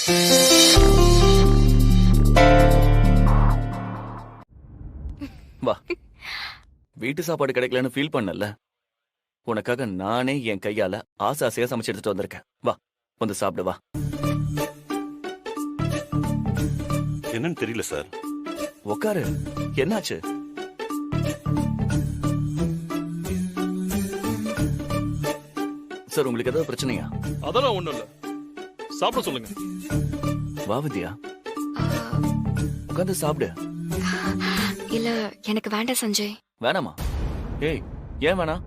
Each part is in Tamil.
வா. வீட்டு சாப்பாடு கிடைக்கலன்னு ஃபீல் பண்ணல. உனக்காக நானே என் கையால ஆசையா சமைச்சு எடுத்துட்டு வந்திருக்கேன். வா, வந்து சாப்பிடு வா. என்னன்னு தெரியல சார். உக்காரு. என்னாச்சு? சார், உங்களுக்கு ஏதாவது பிரச்சனையா? அதெல்லாம் ஒண்ணும் இல்ல, சாப்பிட சொல்லுங்க. வா வித்யா, உட்காந்து சாப்பிடு. இல்ல, எனக்கு வேண்டாம் சஞ்சய். வேணாமா? ஏய், ஏன் வேணாம்?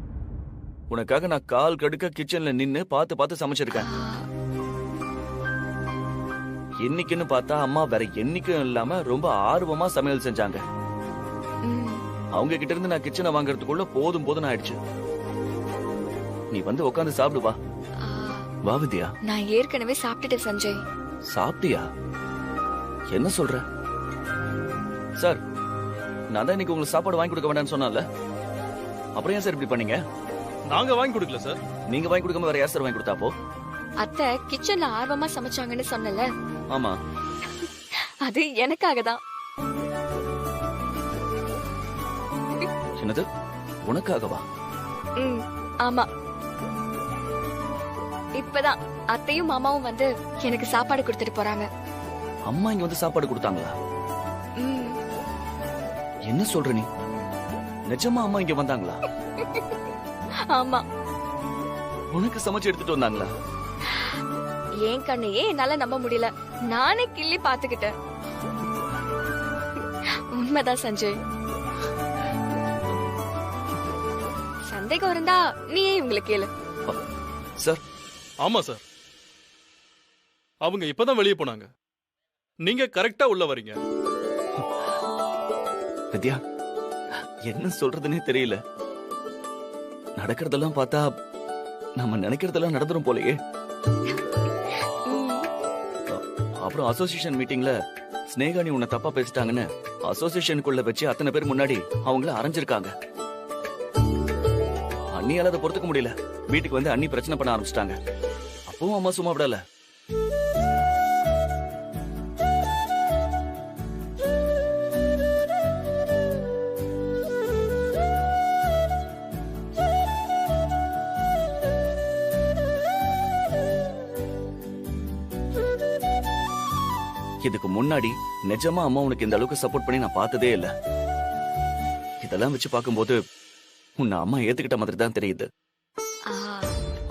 உனக்காக நான் கால் கடுக்க கிச்சன்ல நின்னு பார்த்து சமைச்சிருக்கேன். என்னைக்குன்னு பார்த்தா அம்மா வேற என்னைக்கும் இல்லாம ரொம்ப ஆர்வமா சமையல் செஞ்சாங்க. அவங்க கிட்ட இருந்து நான் கிச்சனை வாங்கறதுக்குள்ள போதும் ஆயிடுச்சு. நீ வந்து உட்காந்து சாப்பிடு வா. வா வித்யா. நான் ஏற்கனவே சாப்பிட்டுட்டேன் சஞ்சய். சாப்பிட்டியா? என்ன சொல்ற? சார், நான் தான் இன்னைக்கு உங்களுக்கு சாப்பாடு வாங்கி கொடுக்க வேண்டாம்னு சொன்னால, அப்புறம் ஏன் சார் இப்படி பண்ணீங்க? நாங்க வாங்கி கொடுக்கல சார். நீங்க வாங்கி கொடுக்காம வேற யார் சார் வாங்கி கொடுத்தா? அப்போ அத்தை கிச்சன்ல ஆர்வமா சமைச்சாங்கன்னு சொன்னல. ஆமா, அது எனக்காக தான். என்னது, உனக்காகவா? ஆமா. இப்பதான் அத்தையும் மாமாவும் வந்து எனக்கு சாப்பாடு கொடுத்துட்டு போறாங்க. அம்மா இங்க வந்து சாப்பாடு கொடுத்தாங்களா? என்ன சொல்ற நீ? நிஜமா அம்மா இங்க வந்தாங்களா? ஆமா. உனக்கு சமைச்சு எடுத்துட்டு வந்தாங்களா? ஏன் கண்ணையே என்னால நம்ப முடியல. நானே கிள்ளி பாத்துக்கிட்டேன். உண்மைதான் சஞ்சய். சந்தேகம் இருந்தா நீயே இவங்களை கேளு. சார். ஆமா சார், அவங்க இப்பதான் வெளியே போனாங்க. நீங்க கரெக்டா உள்ள வரீங்க. வித்யா, என்ன சொல்றதுன்னே தெரியல. நடக்கிறதெல்லாம் பார்த்தா நம்ம நினைக்கிறதெல்லாம் நடந்துரும் போலயே. அப்புறம் அசோசியேஷன் மீட்டிங்ல ஸ்னேகானி உன்னை தப்பா பேசிட்டாங்கன்னு அசோசியேஷனுக்குள்ள வச்சு அத்தனை பேர் முன்னாடி அவங்கள அரைஞ்சிருக்காங்க. அண்ணியால அதை பொறுத்துக்க முடியல. வீட்டுக்கு வந்து அண்ணி பிரச்சனை பண்ண ஆரம்பிச்சிட்டாங்க. அப்பவும் அம்மா சும்மா விடல. இதுக்கு முன்னாடி நிஜமா அம்மா உனக்கு இந்த அளவுக்கு சப்போர்ட் பண்ணி நான் பார்த்ததே இல்ல. இதெல்லாம் வச்சு பார்க்கும்போது உன்னை அம்மா ஏத்துக்கிட்ட மாதிரி தான் தெரியுது.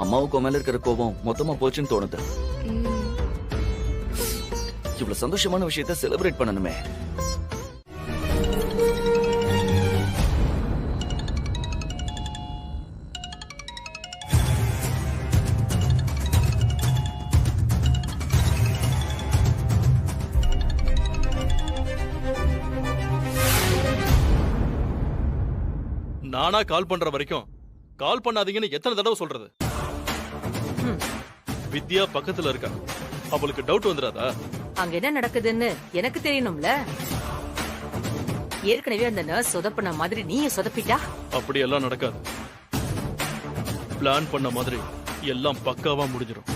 அம்மாவுக்கு மேல இருக்கிற கோபம் மொத்தமா போச்சுன்னு தோணுது. இவ்வளவு சந்தோஷமான விஷயத்த செலிப்ரேட் பண்ணணுமே. நானா கால் பண்ற வரைக்கும் கால் பண்ணாதீங்கன்னு எத்தனை தடவை சொல்றது? வித்யா பக்கத்துல இருக்கா, அவளுக்கு டவுட் வந்துடாதா? அங்க என்ன நடக்குதுன்னு எனக்கு தெரியணும்ல. ஏற்கனவே அந்த நர்ஸ் சொதப்பின மாதிரி நீ சொதப்பிட்டா? அப்படி எல்லாம் நடக்காது. பிளான் பண்ண மாதிரி எல்லாம் பக்காவா முடிஞ்சிடும்.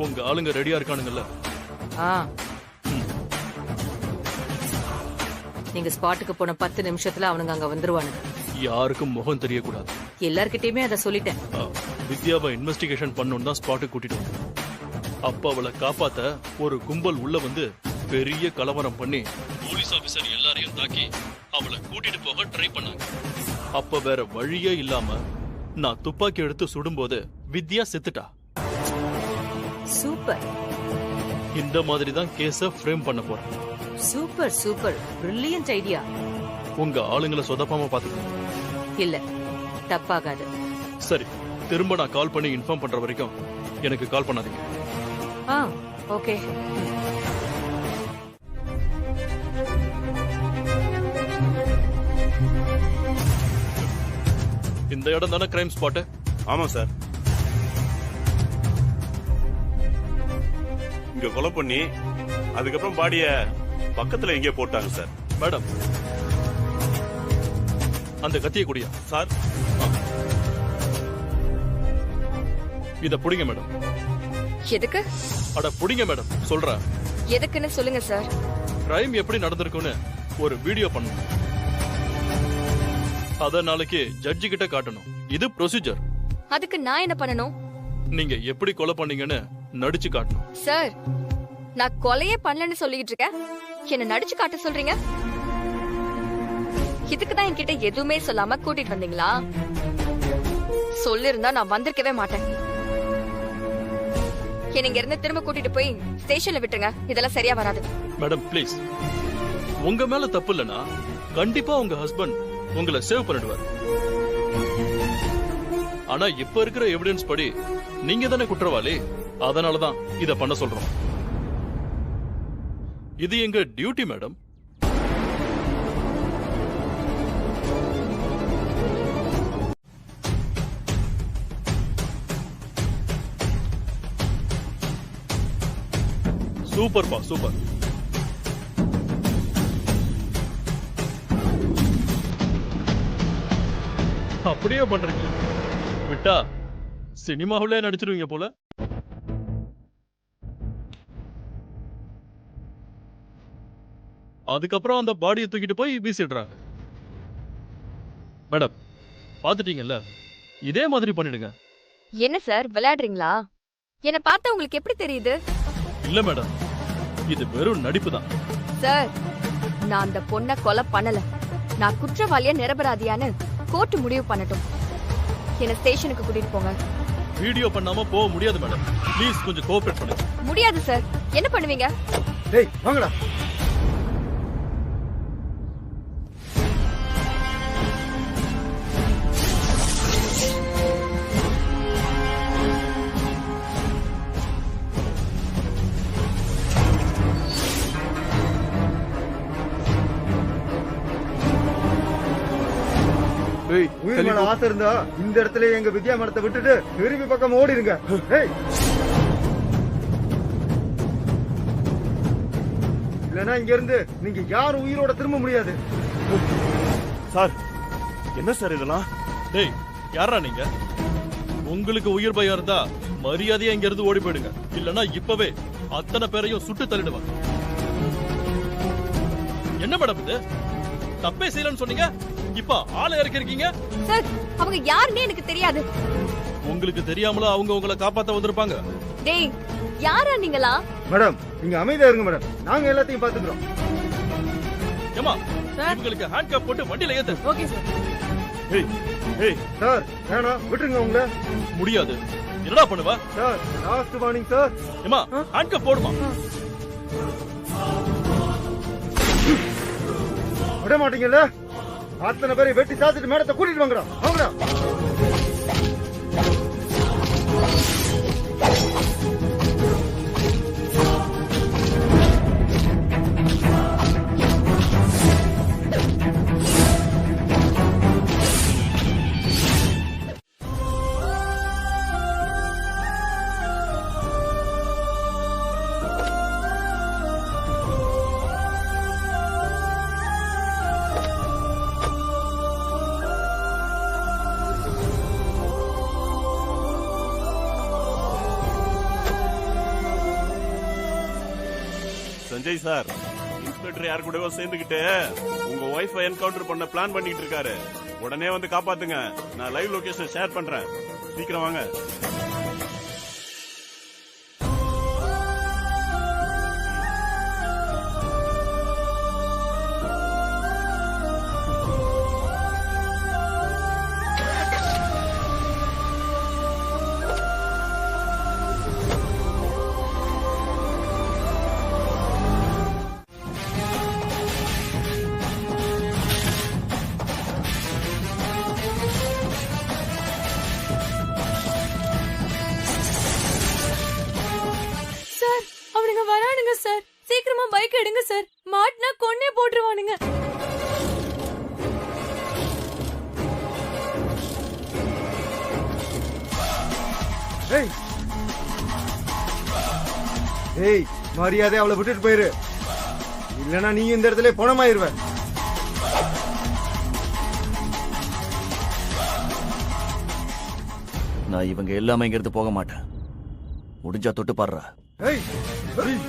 உங்க ஆளுங்க ரெடியா இருக்கானுங்கல்ல? நீங்க ஸ்பாட்டுக்கு போன 10 நிமிஷத்துல அவனுங்க அங்க வந்துருவானுங்க. யாருக்கும் முகம் தெரியக்கூடாது. எல்லார்கிட்டயுமே அதை சொல்லிட்டேன். வித்யாவை இன்வெஸ்டிகேஷன் பண்ணணும் தான் ஸ்பாட்டுக்கு கூட்டிட்டு வந்தேன். அப்ப அவளை காப்பாத்த ஒரு கும்பல் உள்ள வந்து பெரிய கலவரம் பண்ணி போலீஸ் ஆபீசர் எல்லாரையும் தாக்கி அவளை கூட்டிட்டு போக ட்ரை பண்ணாங்க. அப்ப வேற வழியே இல்லாம நான் துப்பாக்கி எடுத்து சுடும்போது வித்யா செத்துட்டா. சூப்பர். இந்த மாதிரி தான் கேஸ ஃப்ரேம் பண்ண போறேன். Super super, brilliant idea. உங்க ஆளுங்களை சொதப்பாம பாத்துக்கோங்க. இல்ல, தப்பாகாது. சரி, திரும்ப நான் கால் பண்ணி இன்ஃபார்ம் பண்ற வரைக்கும் எனக்கு கால் பண்ணாதீங்க. ஓகே. இந்த இடம் தானே கிரைம் ஸ்பாட்? ஆமா சார். இங்க கொலை பண்ணி அதுக்கப்புறம் பாடிய பக்கத்துல எங்கே போட்டாங்க சார். மேடம், அந்த கத்திய குடியா சார். இத புடிங்க மேடம். எதுக்கு? அட புடிங்க மேடம், சொல்றேன். எதுக்குன்னு சொல்லுங்க சார். கிரைம் எப்படி நடந்திருக்குன்னு ஒரு வீடியோ பண்ணணும். அத நாளைக்கு ஜட்ஜி கிட்ட காட்டணும். இது ப்ரொசீஜர். அதுக்கு நான் என்ன பண்ணணும்? நீங்க எப்படி கொலை பண்ணீங்கன்னு நடிச்சு காட்டணும். சார், நான் கொலையே பண்ணலன்னு சொல்லிட்டு இருக்கேன். என்ன நடிச்சு காட்ட சொல்றீங்க? இதுக்கு தான் என்கிட்ட எதுவுமே சொல்லாம கூட்டிட்டு வந்தீங்களா? சொல்லிருந்தா நான் வந்திருக்கவே மாட்டேன். என்ன இங்க இருந்து திரும்ப கூட்டிட்டு போய் ஸ்டேஷன்ல விட்டுருங்க. இதெல்லாம் சரியா வராது. மேடம் ப்ளீஸ், உங்க மேல தப்பு இல்லனா கண்டிப்பா உங்க ஹஸ்பண்ட் உங்களை சேவ் பண்ணிடுவார். ஆனா இப்ப இருக்கிற எவிடன்ஸ் படி நீங்க தானே குற்றவாளி. அதனாலதான் இத பண்ண சொல்றோம். இது எங்க டியூட்டி மேடம். சூப்பர்ப்பா, சூப்பர். அப்படியே பண்றீங்க. விட்டா சினிமாவிலே நடிச்சிருவீங்க போல. அதுக்கப்புறம் அந்த பாடியை தூக்கிட்டு போய் வீசிடுறாங்க. மேடம் பாத்துட்டீங்கல்ல, இதே மாதிரி பண்ணிடுங்க. என்ன சார் விளையாடுறீங்களா? என்ன பார்த்தா உங்களுக்கு எப்படி தெரியுது? இல்ல மேடம், இது வெறும் நடிப்பு தான். சார், நான் அந்த பொண்ணை கொலை பண்ணல. நான் குற்றவாளியா நிரபராதியான்னு கோர்ட் முடிவு பண்ணட்டும். என்ன ஸ்டேஷனுக்கு கூட்டிட்டு போங்க. வீடியோ பண்ணாம போக முடியாது மேடம். ப்ளீஸ் கொஞ்சம் கோஆபரேட் பண்ணுங்க. முடியாது சார். என்ன பண்ணுவீங்க? டேய் வாங்கடா. உயிர் மேல ஆசை இருந்தா இந்த இடத்துல எங்க வித்யா மரத்தை விட்டுட்டு திரும்பி பக்கம் ஓடிடுங்க. இல்லனா இங்க இருந்து நீங்க யாரும் உயிரோட திரும்ப முடியாது. சார், என்ன சார் இதெல்லாம்? டேய், யாரா நீங்க? உங்களுக்கு உயிர் பயம் இருந்தா மரியாதையா இங்க இருந்து ஓடி போயிடுங்க. இல்லனா இப்பவே அத்தனை பேரையும் சுட்டு தள்ளிடுவாங்க. என்ன மேடம் இது? தப்பே செய்யலன்னு சொன்னீங்க, இப்ப ஆளை இறக்கிருக்கீங்க. சார், அவங்க யாருன்னு எனக்கு தெரியாது. உங்களுக்கு தெரியாமல அவங்க உங்களை காப்பாத்த வந்திருப்பாங்க. டேய், யாரா நீங்களா? மேடம் நீங்க அமைதியா இருங்க மேடம். நாங்க எல்லாத்தையும் பாத்துக்கிறோம். ஏமா, இவங்களுக்கு ஹேண்ட் கப் போட்டு வண்டியில ஏத்து. Okay sir. ஏய் ஏய் சார் வேணாம், விட்டுருங்க உங்களை. முடியாது. என்னடா பண்ணுவ? Sir last warning sir. ஏமா, ஹேண்ட் கப் போடுமா. விட மாட்டீங்கல்ல? அத்தனை பேரை வெட்டி சாத்திட்டு மேடத்தை கூட்டிட்டு வாங்கடா. வாங்கடா. சஞ்சய் சார், இன்ஸ்பெக்டர் யார் கூடவோ சேர்ந்துகிட்டு உங்க ஒய்ஃபை என்கவுண்டர் பண்ண பிளான் பண்ணிட்டு இருக்காரு. உடனே வந்து காப்பாத்துங்க. நான் லைவ் லொகேஷன் ஷேர் பண்றேன். சீக்கிரம் வாங்க. சார், அவனுங்க வரானுங்க சார். சீக்கிரமா பைக் எடுங்க சார். மாட்டினா கொன்னே போட்டுருவானுங்க. ஏய் ஏய், மரியாதை அவளை விட்டுட்டு போயிரு. இல்லனா நீ இந்த இடத்துல பணமாயிருவ. நான் இவங்க எல்லாமே இங்க இருந்து போக மாட்டேன். முடிஞ்சா தொட்டு பாடுறா. ஏய் ஏய்.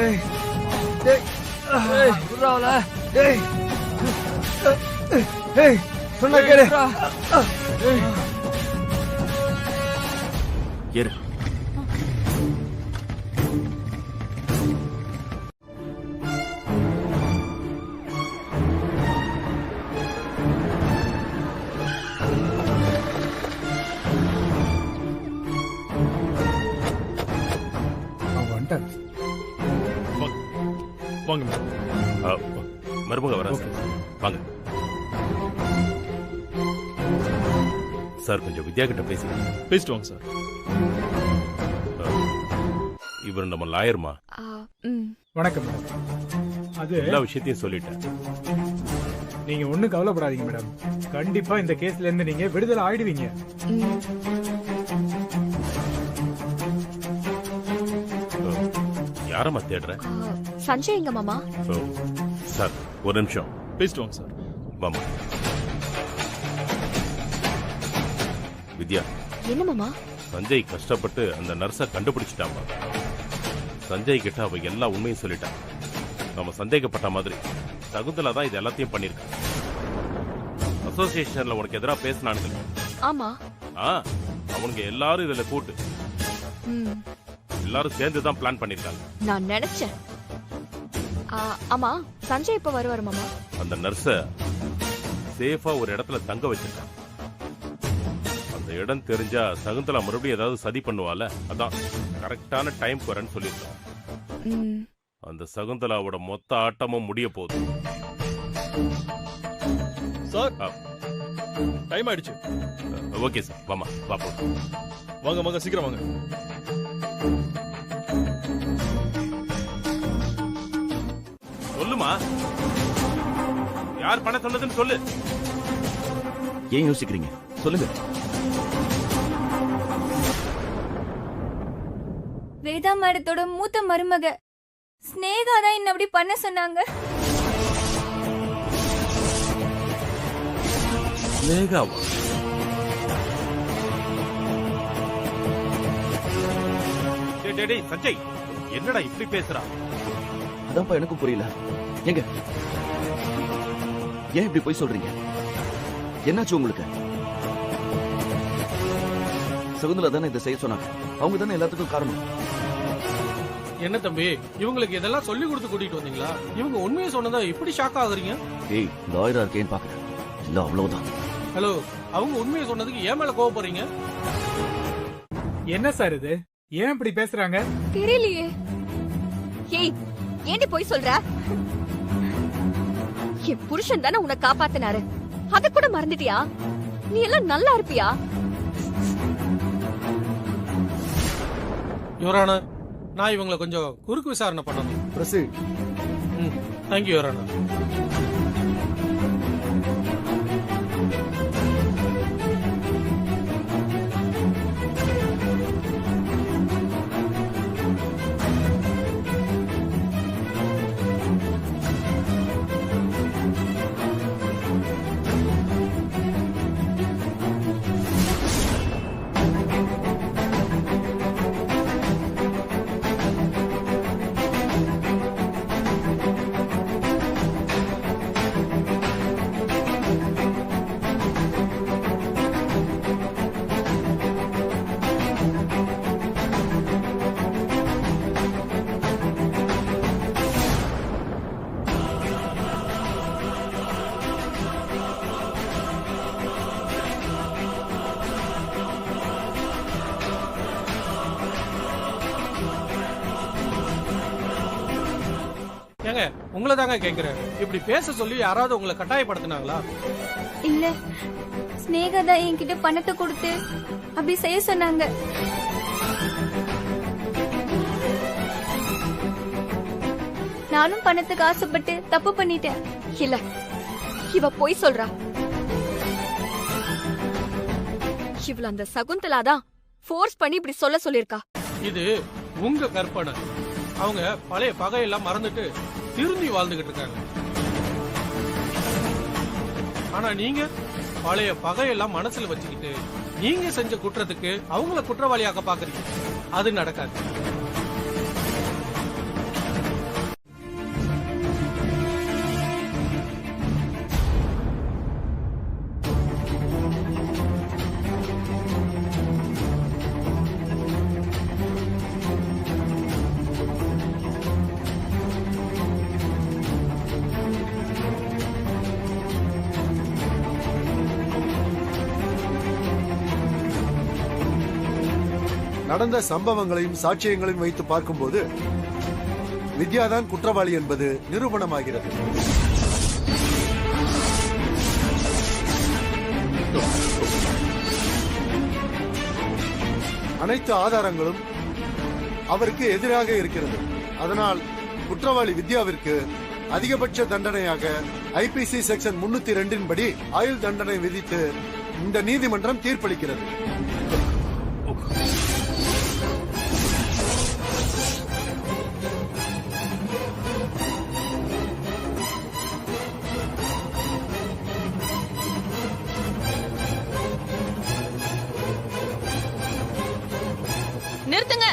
ஏய் ஏய் ஏய் புறாவல ஏய் ஏய் சொன்னா கேளு ஏய் ஏறு. அவன் வந்துட்டான். வாங்க மேடம். மருமக வரேன் சார். வாங்க சார். கொஞ்சம் வித்யா கிட்ட பேசுங்க. பேசிட்டு வாங்க சார். இவர் நம்ம லாயர்மா. வணக்கம் மேடம். அது எல்லா விஷயத்தையும் சொல்லிட்டேன். நீங்க ஒண்ணும் கவலைப்படாதீங்க மேடம். கண்டிப்பா இந்த கேஸ்ல இருந்து நீங்க விடுதலை ஆயிடுவீங்க. யாரம்மா தேடுற? சஞ்சய் எங்க மாமா? ஓ, சார் ஒரு நிமிஷம். பேசிட்டு வாங்க சார். வாமா வித்யா. என்ன மாமா? சஞ்சய் கஷ்டப்பட்டு அந்த நர்ஸை கண்டுபிடிச்சிட்டாமா. சஞ்சய் கிட்ட அவ எல்லா உண்மையும் சொல்லிட்டான். நம்ம சந்தேகப்பட்ட மாதிரி சகுந்தலா தான் இது எல்லாத்தையும் பண்ணிருக்கான். அசோசியேஷன்ல உனக்கு எதிராக பேசினானுங்க. ஆமா. அவனுங்க எல்லாரும் இதுல கூட்டு ம், எல்லாரும் சேர்ந்து தான் பிளான் பண்ணிருக்காங்க. நான் நினைச்சேன். ஆமா, சஞ்சய் இப்ப வருவாரு மாமா? அந்த நர்ஸ சேஃபா ஒரு இடத்துல தங்க வச்சிருக்கான். அந்த இடம் தெரிஞ்சா சகுந்தலா மறுபடியும் ஏதாவது சதி பண்ணுவால, அதான் கரெக்டான டைம் வரேன்னு சொல்லியிருக்கான். ம், அந்த சகுந்தலாவோட மொத்த ஆட்டமும் முடிய போகுது. சார் ஆ. டைம் ஆயிடுச்சு. ஓகே சார், வாமா பாப்போம். வாங்க வாங்க சீக்கிரம் வாங்க. சொல்லுமா, யார் பண்ண சொன்னதுன்னு சொல்லு. ஏன் யோசிக்கிறீங்க? சொல்லுங்க. வேதா மேடத்தோட மூத்த மருமக ஸ்னேகா தான் என்ன அப்படி பண்ண சொன்னாங்க. மேகாவா? டேய் சஞ்சய், என்னடா இப்படி பேசுறா? அதான்ப்பா எனக்கும் புரியல. எங்க ஏன் இப்படி போய் சொல்றீங்க? என்னாச்சு உங்களுக்கு? சகுந்தலா தானே இதை செய்ய சொன்னாங்க. அவங்க தானே எல்லாத்துக்கும் காரணம். என்ன தம்பி, இவங்களுக்கு இதெல்லாம் சொல்லி கொடுத்து கூட்டிட்டு வந்தீங்களா? இவங்க உண்மையை சொன்னதா இப்படி ஷாக் ஆகுறீங்க? ஏய், லாயரா இருக்கேன்னு பாக்குறேன். இல்ல அவ்வளவுதான். ஹலோ, அவங்க உண்மையை சொன்னதுக்கு ஏன் மேல கோவப்படுறீங்க? என்ன சார் இது? ஏன் இப்படி பேசுறாங்க? தெரியலையே. ஏய், ஏண்டி போய் சொல்ற? என் புருஷன் தானே உன்னை காப்பாத்தினாரு. அத கூட மறந்துட்டியா? நீ எல்லாம் நல்லா இருப்பியா? யுவரானா, நான் இவங்களை கொஞ்சம் குறுக்கு விசாரணை பண்ணணும். ப்ரொசீட். தேங்க்யூ யுவரானா. ஏங்க, உங்களை தாங்க கேக்குறேன். இப்படி பேச சொல்லி யாராவது உங்களை கட்டாயப்படுத்தினாங்களா? இல்ல, ஸ்னேகா தான் என்கிட்ட பணத்தை கொடுத்து அப்படி செய்ய சொன்னாங்க. நானும் பணத்துக்கு ஆசைப்பட்டு தப்பு பண்ணிட்டேன். இல்ல, இவ போய் சொல்றா. இவள அந்த சகுந்தலா தான் ஃபோர்ஸ் பண்ணி இப்படி சொல்ல சொல்லிருக்கா. இது உங்க கற்பனை. அவங்க பழைய பகையெல்லாம் மறந்துட்டு திரும்பி வாழ்ந்துகிட்டு இருக்காங்க. ஆனா நீங்க பழைய பகையெல்லாம் மனசுல வச்சுக்கிட்டு நீங்க செஞ்ச குற்றத்துக்கு அவங்கள குற்றவாளியாக்க பாக்குறீங்க. அது நடக்காது. நடந்த சம்பவங்களையும் சாட்சியங்களையும் வைத்து பார்க்கும்போது வித்யாதான் குற்றவாளி என்பது நிரூபணமாகிறது. அனைத்து ஆதாரங்களும் அவருக்கு எதிராக இருக்கிறது. அதனால் குற்றவாளி வித்யாவிற்கு அதிகபட்ச தண்டனையாக ஐபிசி செக்ஷன் 302 படி ஆயுள் தண்டனை விதித்து இந்த நீதிமன்றம் தீர்ப்பளிக்கிறது. நிறுத்துங்க.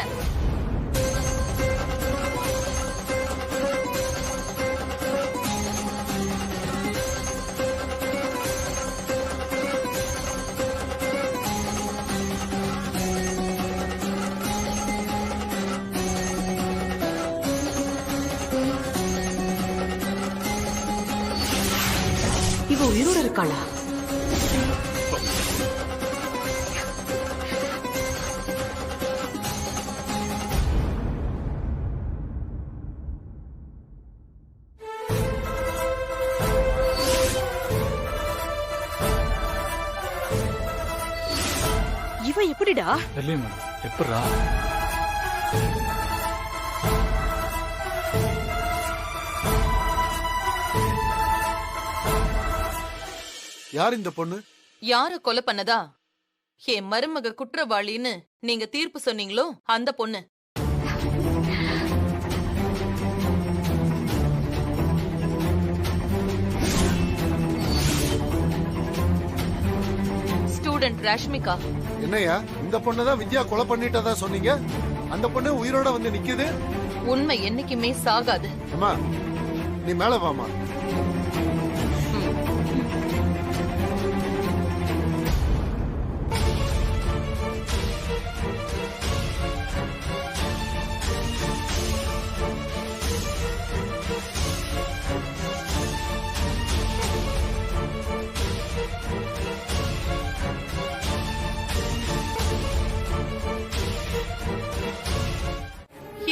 இவ உயிரோட இருக்காளா? இவ எப்படிடா? தெரியல மேடம். எப்படா? யார் இந்த பொண்ணு? யார கொலை பண்ணதா என் மருமக குற்றவாளின்னு நீங்க தீர்ப்பு சொன்னீங்களோ அந்த பொண்ணு. ஸ்டூடெண்ட் ராஷ்மிகா. என்னையா இந்த பொண்ணதான் வித்யா கொலை பண்ணிட்டதா சொன்னீங்க? அந்த பொண்ணு உயிரோட வந்து நிக்குது. உண்மை என்னைக்குமே சாகாது. அம்மா நீ மேல வாமா.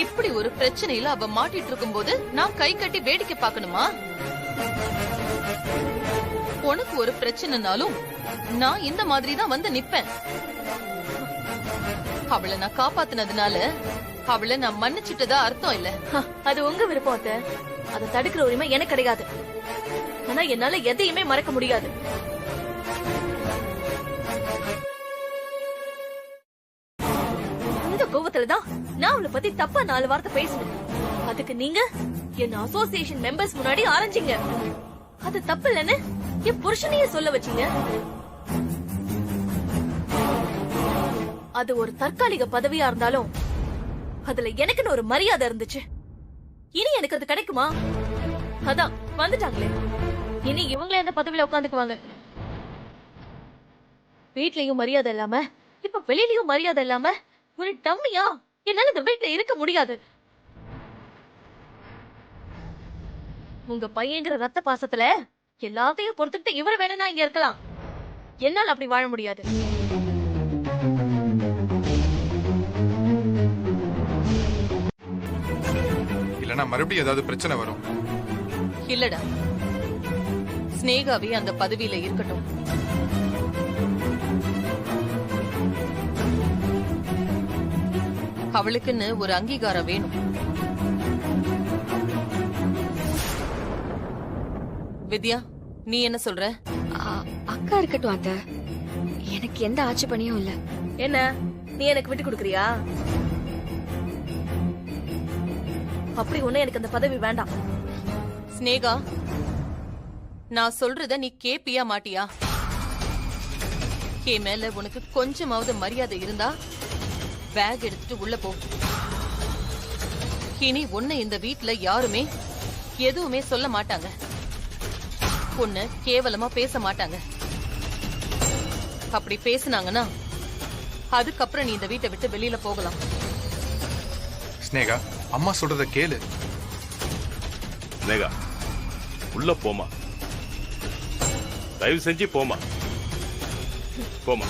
இப்படி ஒரு பிரச்சனையில அவ மாட்டிட்டு இருக்கும்போது நான் கை கட்டி வேடிக்கை பார்க்கணுமா? உனக்கு ஒரு பிரச்சனைனாலும் நான் இந்த மாதிரி தான் வந்து நிப்பேன். அவளை நான் காப்பாத்தினதுனால அவளை நான் மன்னிச்சிட்டதா அர்த்தம் இல்ல. அது உங்க விருப்பம் அத்தை. அதை தடுக்கிற உரிமை எனக்கு கிடையாது. ஆனா என்னால எதையுமே மறக்க முடியாது. இந்த கோவத்துலதான் நான் அவளை பத்தி தப்பா 4 வார்த்தை பேசினேன். அதுக்கு நீங்க என்ன அசோசியேஷன் மெம்பர்ஸ் முன்னாடி ஆரம்பிச்சீங்க. அது தப்பு இல்லன்னு என் புருஷனையே சொல்ல வச்சீங்க. அது ஒரு தற்காலிக பதவியா இருந்தாலும் அதுல எனக்குன்னு ஒரு மரியாதை இருந்துச்சு. இனி எனக்கு அது கிடைக்குமா? அதான் வந்துட்டாங்களே, இனி இவங்களே அந்த பதவியில உட்காந்துக்குவாங்க. வீட்லயும் மரியாதை இல்லாம இப்ப வெளியிலயும் மரியாதை இல்லாம ஒரு டம்மியா என்னால இந்த வீட்டுல இருக்க முடியாது. உங்க பையங்கிற ரத்த பாசத்துல எல்லாத்தையும் பொறுத்துக்கிட்டு இவரை வேணும்னா இங்க இருக்கலாம். என்னால அப்படி வாழ முடியாது. இல்லனா மறுபடியும் ஏதாவது பிரச்சனை வரும். இல்லடா, ஸ்னேகாவே அந்த பதவியில இருக்கட்டும். அவளுக்குன்னு ஒரு அங்கீகாரம் வேணும். வித்யா, நீ என்ன சொல்ற? அக்கா இருக்கட்டும் அத்த, எனக்கு எந்த ஆட்சேபனையும் இல்ல. என்ன நீ எனக்கு விட்டு கொடுக்கறியா? அப்படி ஒண்ணு எனக்கு அந்த பதவி வேண்டாம். ஸ்னேகா, நான் சொல்றத நீ கேப்பியா மாட்டியா? என் மேல உனக்கு கொஞ்சமாவது மரியாதை இருந்தா பேக் எடுத்துட்டு உள்ள போ. இனி உன்னை இந்த வீட்ல யாருமே எதுவுமே சொல்ல மாட்டாங்க, உன்னை கேவலமா பேச மாட்டாங்க. அப்படி பேசுனாங்கன்னா அதுக்கப்புறம் நீ இந்த வீட்டை விட்டு வெளியில போகலாம். ஸ்னேகா, அம்மா சொல்றத கேளு. ஸ்னேகா, உள்ள போமா, தயவு செஞ்சு போமா, போமா.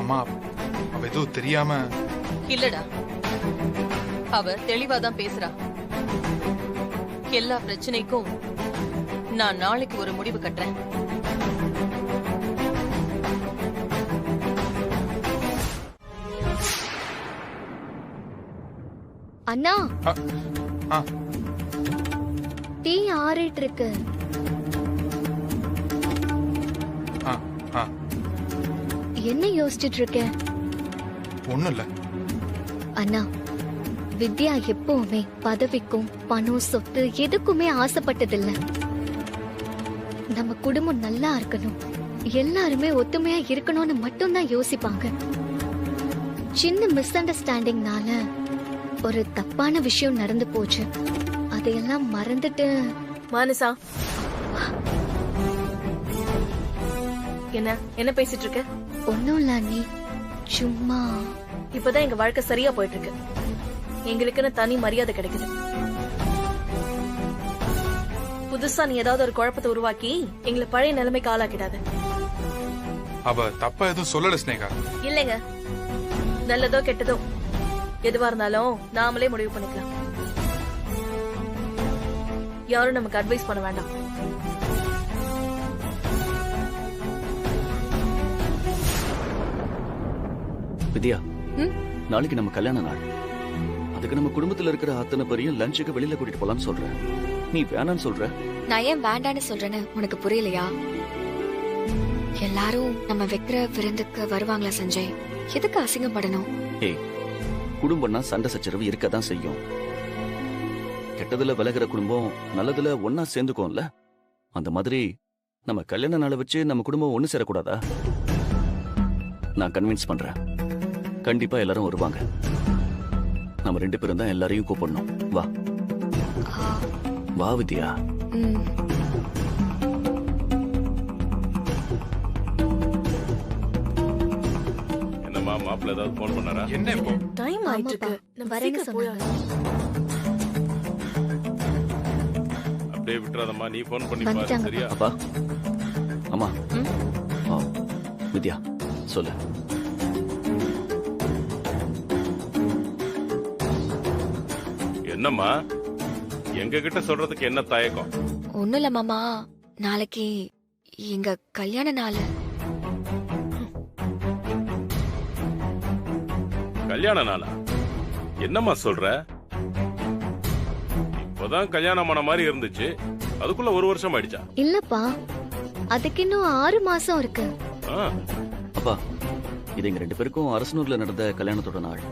அம்மா, அவ எதுவும் தெரியாம. இல்லடா, அவ தெளிவாதான் பேசுறா. எல்லா பிரச்சனைக்கும் நான் நாளைக்கு ஒரு முடிவு கட்டுறேன். அண்ணா, டீ ஆறிட்டு இருக்கு. என்ன யோசிச்சுட்டு இருக்க? ஒண்ணும் இல்ல அண்ணா, வித்யா எப்பவுமே பதவிக்கும் பணம் சொத்து எதுக்குமே ஆசைப்பட்டதில்ல. நம்ம குடும்பம் நல்லா இருக்கணும், எல்லாருமே ஒத்துமையா இருக்கணும்னு மட்டும்தான் யோசிப்பாங்க. சின்ன மிஸ் அண்டர்ஸ்டாண்டிங்னால ஒரு தப்பான விஷயம் நடந்து போச்சு. அதையெல்லாம் மறந்துட்டு. மானசா, என்ன என்ன பேசிட்டு இருக்க? ஒன்னும் இல்ல அண்ணி, சும்மா. இப்பதான் எங்க வாழ்க்கை சரியா போயிட்டு இருக்கு. எங்களுக்குன்னு தனி மரியாதை கிடைக்குது. புதுசா நீ ஏதாவது ஒரு குழப்பத்தை உருவாக்கி எங்களை பழைய நிலைமைக்கு ஆளாக்கிடாது. அவ தப்பா எதுவும் சொல்லல ஸ்னேகா. இல்லைங்க, நல்லதோ கெட்டதோ எதுவா இருந்தாலும் நாமளே முடிவு பண்ணிக்கலாம். யாரும் நமக்கு அட்வைஸ் பண்ண வேண்டாம். வித்யா, நாளைக்கு நம்ம கல்யாண நாள். அதுக்கு நம்ம குடும்பத்துல இருக்கிற அத்தனை பேரையும் லஞ்சுக்கு வெளியில கூட்டிட்டு போலாம்னு சொல்றேன். நீ வேணான்னு சொல்ற. நான் ஏன் வேண்டான்னு சொல்றேன்னு உனக்கு புரியலையா? எல்லாரும் நம்ம வைக்கிற விருந்துக்கு வருவாங்களா சஞ்சய்? எதுக்கு அசிங்கப்படணும்? ஏய், குடும்பம்னா சண்டை சச்சரவு இருக்கதான் செய்யும். கெட்டதுல விலகிற குடும்பம் நல்லதுல ஒன்னா சேர்ந்துக்கும்ல. அந்த மாதிரி நம்ம கல்யாண நாளை வச்சு நம்ம குடும்பம் ஒண்ணு சேரக்கூடாதா? நான் கன்வின்ஸ் பண்றேன். கண்டிப்பா எல்லாரும் வருவாங்க. நம்ம 2 பேரும் தான் எல்லாரையும் கூப்பிடணும். வா வா வித்யா. என்னம்மா, மாப்பிள்ள ஏதாவது போன் பண்ணாரா? என்ன இப்போ டைம் ஆயிட்டு இருக்கு, நம்ம சீக்கிரம் போய். அப்படியே விட்டுறாதம்மா, நீ போன் பண்ணி பாரு. வந்துட்டாங்க. சரியா? அப்பா, அம்மா, வித்யா சொல்லு. என்னம்மா, எங்க கிட்ட சொல்றதுக்கு என்ன தயக்கம்? ஒண்ணும் இல்ல மாமா, நாளைக்கு எங்க கல்யாண நாள். கல்யாண நாளா? என்னம்மா சொல்ற? இப்பதான் கல்யாணம் ஆன மாதிரி இருந்துச்சு, அதுக்குள்ள 1 வருஷம் ஆயிடுச்சா? இல்லப்பா, அதுக்கு இன்னும் 6 மாசம் இருக்கு. அப்பா, இது எங்க 2 பேருக்கும் அரசனூர்ல நடந்த கல்யாணத்தோட நாள்.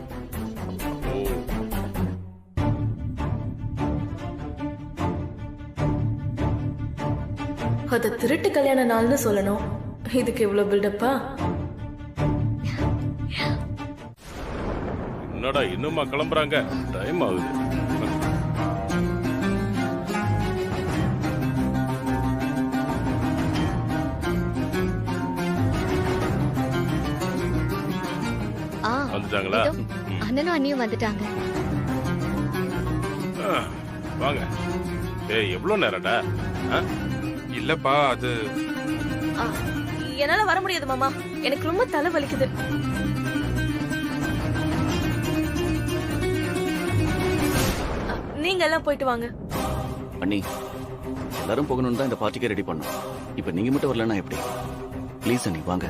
அத திருட்டு கல்யாண நாள்னு சொல்லணும். இதுக்கு இவ்வளவு பில்டப்பா? என்னடா இன்னுமா கிளம்புறாங்க? டைம் ஆகுது. வந்துட்டாங்களா? அண்ணனும் அண்ணியும் வந்துட்டாங்க. வாங்க. ஏய், எவ்வளவு நேரம்டா? இல்லப்பா, அது என்னால வர முடியாது மாமா, எனக்கு ரொம்ப தலை வலிக்குது. நீங்க நீங்க எல்லாம் போயிட்டு வாங்க. அண்ணி எல்லாரும் போகணும்னு தான் இந்த பார்ட்டிக்கே ரெடி பண்ணோம். இப்ப நீங்க மட்டும் வரலன்னா எப்படி? ப்ளீஸ் அண்ணி வாங்க.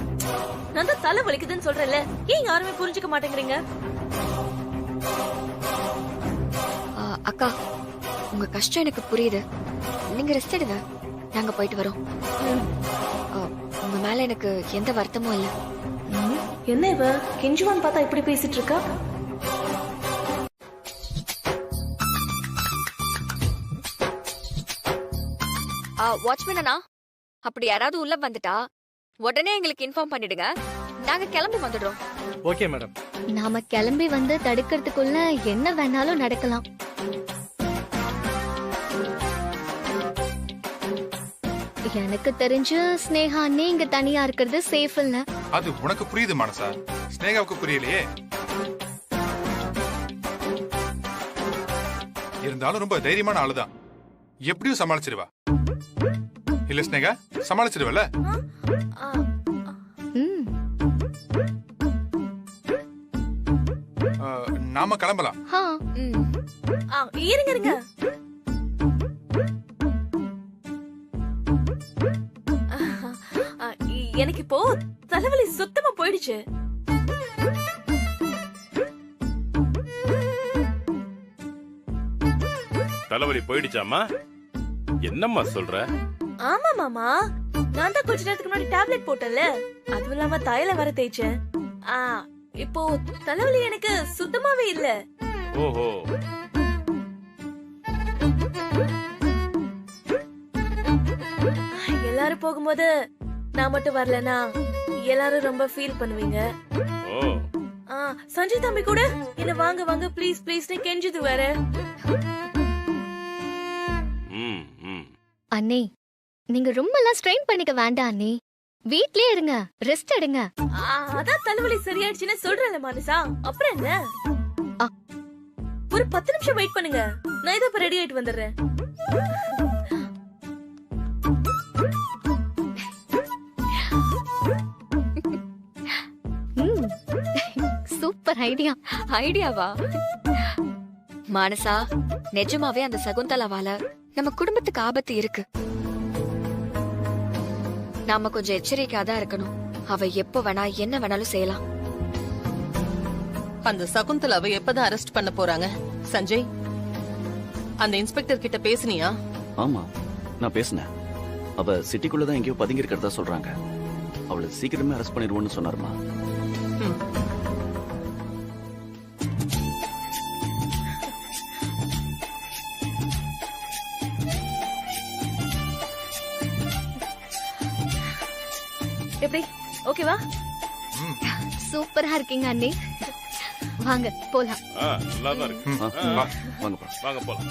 நான் தான் தலை வலிக்குதுன்னு சொல்றேன்ல, ஏன் யாருமே புரிஞ்சுக்க மாட்டேங்கிறீங்க? அக்கா, உங்க கஷ்டம் எனக்கு புரியுது. நீங்க ரெஸ்ட் எடுங்க, நாங்க போயிட்டு வரோம். உங்க மேல எனக்கு எந்த வருத்தமும் இல்ல. என்ன இவ கெஞ்சுவான்னு பார்த்தா இப்படி பேசிட்டு இருக்கா? வாட்ச்மேன் அண்ணா, அப்படி யாராவது உள்ள வந்துட்டா உடனே எங்களுக்கு இன்ஃபார்ம் பண்ணிடுங்க. நாங்க கிளம்பி வந்துடுறோம். Okay madam. நாம கிளம்பி வந்து தடுக்கிறதுக்குள்ள என்ன வேணாலும் நடக்கலாம். எனக்கு தெரிஞ்சு ஸ்னேகா அண்ணே இங்க தனியா இருக்கிறது சேஃப் இல்ல. அது உனக்கு புரியுது மனசா, ஸ்னேகாவுக்கு புரியலையே. இருந்தாலும் ரொம்ப தைரியமான ஆளுதான், எப்படியும் சமாளிச்சிருவா. இல்ல ஸ்னேகா, சமாளிச்சிருவல? நாம கிளம்பலாம். இருங்க இருங்க, எனக்கு இப்போ தலைவலி சுத்தமா போயிடுச்சு. தலைவலி போயிடுச்சாமா? என்னம்மா சொல்ற? ஆமா மாமா, நான் தான் கொஞ்ச நேரத்துக்கு முன்னாடி டேப்லெட் போட்டேன்ல, அதுவும் இல்லாம தைல வர தேய்ச்சேன். இப்போ தலைவலி எனக்கு சுத்தமாவே இல்ல. ஓஹோ. எல்லாரும் போகும்போது நான் மட்டும் வரலனா எல்லாரும் ரொம்ப ஃபீல் பண்ணுவீங்க. சஞ்சய் தம்பி கூட என்ன வாங்க வாங்க ப்ளீஸ் ப்ளீஸ் கெஞ்சுது வேற. அண்ணே, நீங்க ரொம்ப எல்லாம் ஸ்ட்ரெயின் பண்ணிக்க வேண்டாம் அண்ணே, வீட்லயே இருங்க, ரெஸ்ட் எடுங்க. அதான் தலைவலி சரியாயிடுச்சுன்னு சொல்றேன்ல மனுஷா, அப்புறம் என்ன? ஒரு 10 நிமிஷம் வெயிட் பண்ணுங்க, நான் இத இப்ப ரெடி ஆயிட்டு வந்துடுறேன். Super idea. ஐடியாவா? மானசா, நிஜமாவே அந்த சகுந்தலாவால நம்ம குடும்பத்துக்கு ஆபத்து இருக்கு. நாம கொஞ்சம் எச்சரிக்கையா தான் இருக்கணும். அவ எப்ப வேணா என்ன வேணாலும் செய்யலாம். அந்த சகுந்தலாவை எப்பதான் அரெஸ்ட் பண்ண போறாங்க? சஞ்சய், அந்த இன்ஸ்பெக்டர் கிட்ட பேசுனியா? ஆமா, நான் பேசினேன். அவ சிட்டிக்குள்ளதான் எங்கேயோ பதுங்கி இருக்கிறதா சொல்றாங்க. அவளை சீக்கிரமே அரெஸ்ட் பண்ணிடுவோம்னு சொன்னாருமா. எப்படி ஓகேவா? சூப்பரா இருக்கீங்க அண்ணே, வாங்க போலாம். நல்லா தான் இருக்கு. வாங்க போலாம்.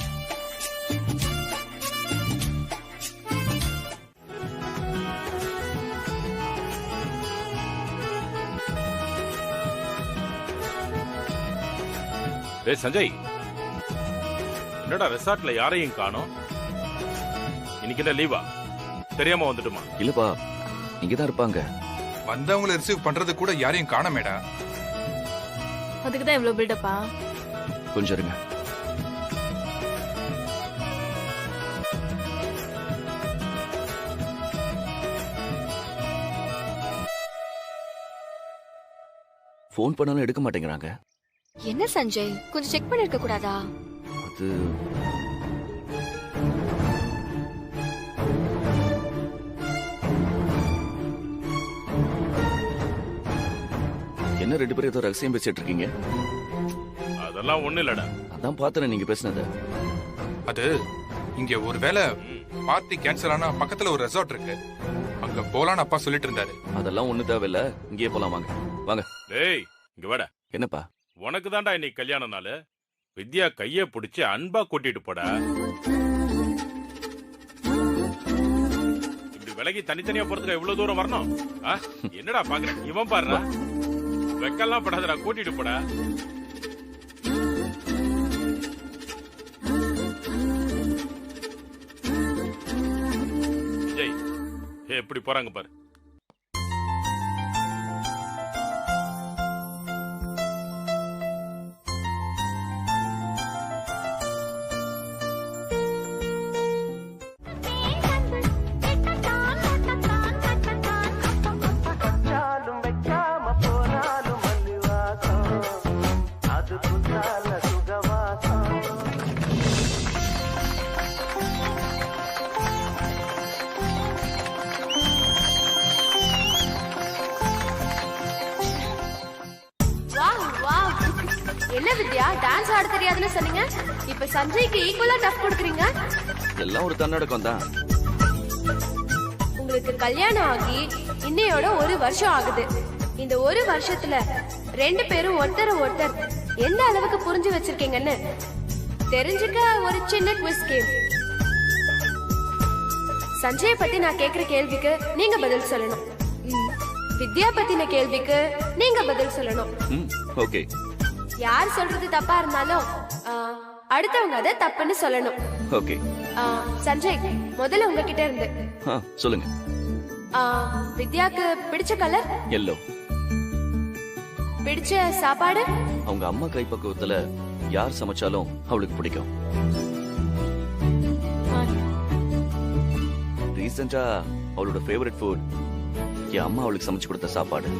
டேய் சஞ்சய், என்னடா ரெசார்ட்ல யாரையும் காணோம்? இன்னைக்கு என்ன லீவா? தெரியாம வந்துட்டுமா? இல்லப்பா, இங்கதான் இருப்பாங்க. வந்தவங்களை ரிசீவ் பண்றது கூட யாரையும் காணமேடா. அதுக்குதான் இவ்வளவு பில்டப்பா? கொஞ்சம் இருங்க. போன் பண்ணாலும் எடுக்க மாட்டேங்கிறாங்க. என்ன சஞ்சய், கொஞ்சம் செக் பண்ணி இருக்க கூடாதா? அது என்ன ரெண்டு பேரும் ஏதோ ரகசியம் பேசிட்டு இருக்கீங்க? அதெல்லாம் ஒண்ணு இல்லடா. அதான் பார்த்தேன் நீங்க பேசினது. அது இங்க ஒருவேளை பார்ட்டி கேன்சல் ஆனா பக்கத்துல ஒரு ரெசார்ட் இருக்கு, அங்க போலான்னு அப்பா சொல்லிட்டு இருந்தாரு. அதெல்லாம் ஒண்ணு தேவையில்ல, இங்கேயே போலாம். வாங்க வாங்க. டேய் இங்க வாடா. என்னப்பா? உனக்கு தான்டா இன்னைக்கு கல்யாண நாள். வித்யா கைய பிடிச்சு அன்பா கூட்டிட்டு போடா. இப்படி விலகி தனித்தனியா போறதுக்கு எவ்வளவு தூரம் வரணும்? என்னடா பாக்குற? இவன் பாருடா, வெக்கெல்லாம் படாதடா, கூட்டிட்டு போடா. ஜெய் எப்படி போறாங்க பாரு. என்ன வித்யா டான்ஸ் ஆட தெரியாதுன்னு சொன்னீங்க, இப்ப சஞ்சய்க்கு ஈக்குவலா டஃப் கொடுக்குறீங்க. எல்லாம் ஒரு தன்னடக்கம் தான். உங்களுக்கு கல்யாணம் ஆகி இன்னையோட 1 வருஷம் ஆகுது. இந்த 1 வருஷத்துல 2 பேரும் ஒருத்தர் எந்த அளவுக்கு புரிஞ்சு வச்சிருக்கீங்கன்னு தெரிஞ்சுக்க ஒரு சின்ன குவிஸ் கேம். சஞ்சய பத்தி நான் கேக்குற கேள்விக்கு நீங்க பதில் சொல்லணும். வித்யா பத்தின கேள்விக்கு நீங்க பதில் சொல்லணும். ஓகே. யார் சொல்றது தப்பா இருந்தாலும் அடுத்தவங்க அதை தப்புன்னு சொல்லணும். ஓகே. சஞ்சய், முதல்ல உங்ககிட்ட இருந்து சொல்லுங்க. வித்யாக்கு பிடிச்ச கலர்? எல்லோ. பிடிச்ச சாப்பாடு? அவங்க அம்மா கைப்பக்குவத்துல யார் சமைச்சாலும் அவளுக்கு பிடிக்கும். ரீசெண்டா அவளோட ஃபேவரட் ஃபுட் என் அம்மா அவளுக்கு சமைச்சு கொடுத்த சாப்பாடு.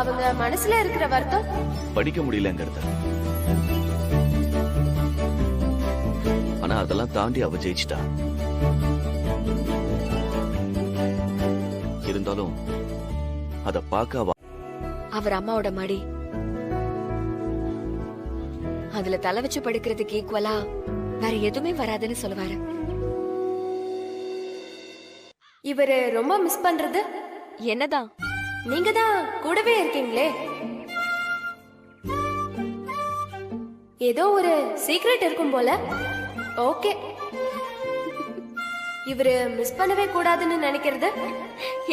அவங்க மனசுல இருக்கிற வருத்தம்? படிக்க முடியலங்கிறது. ஆனா அதெல்லாம் தாண்டி அவ ஜெயிச்சிட்டா. இருந்தாலும் அத பார்க்க அவர் அம்மாவோட மடி, அதுல தலை வச்சு படுக்கிறதுக்கு ஈக்குவலா வேற எதுவுமே வராதுன்னு சொல்லுவாரு. இவரு ரொம்ப மிஸ் பண்றது என்னதான்? நீங்க தான் கூடவே இருக்கீங்களே. ஏதோ ஒரு சீக்ரெட் இருக்கும் போல. ஓகே. இவரு மிஸ் பண்ணவே கூடாதுன்னு நினைக்கிறது?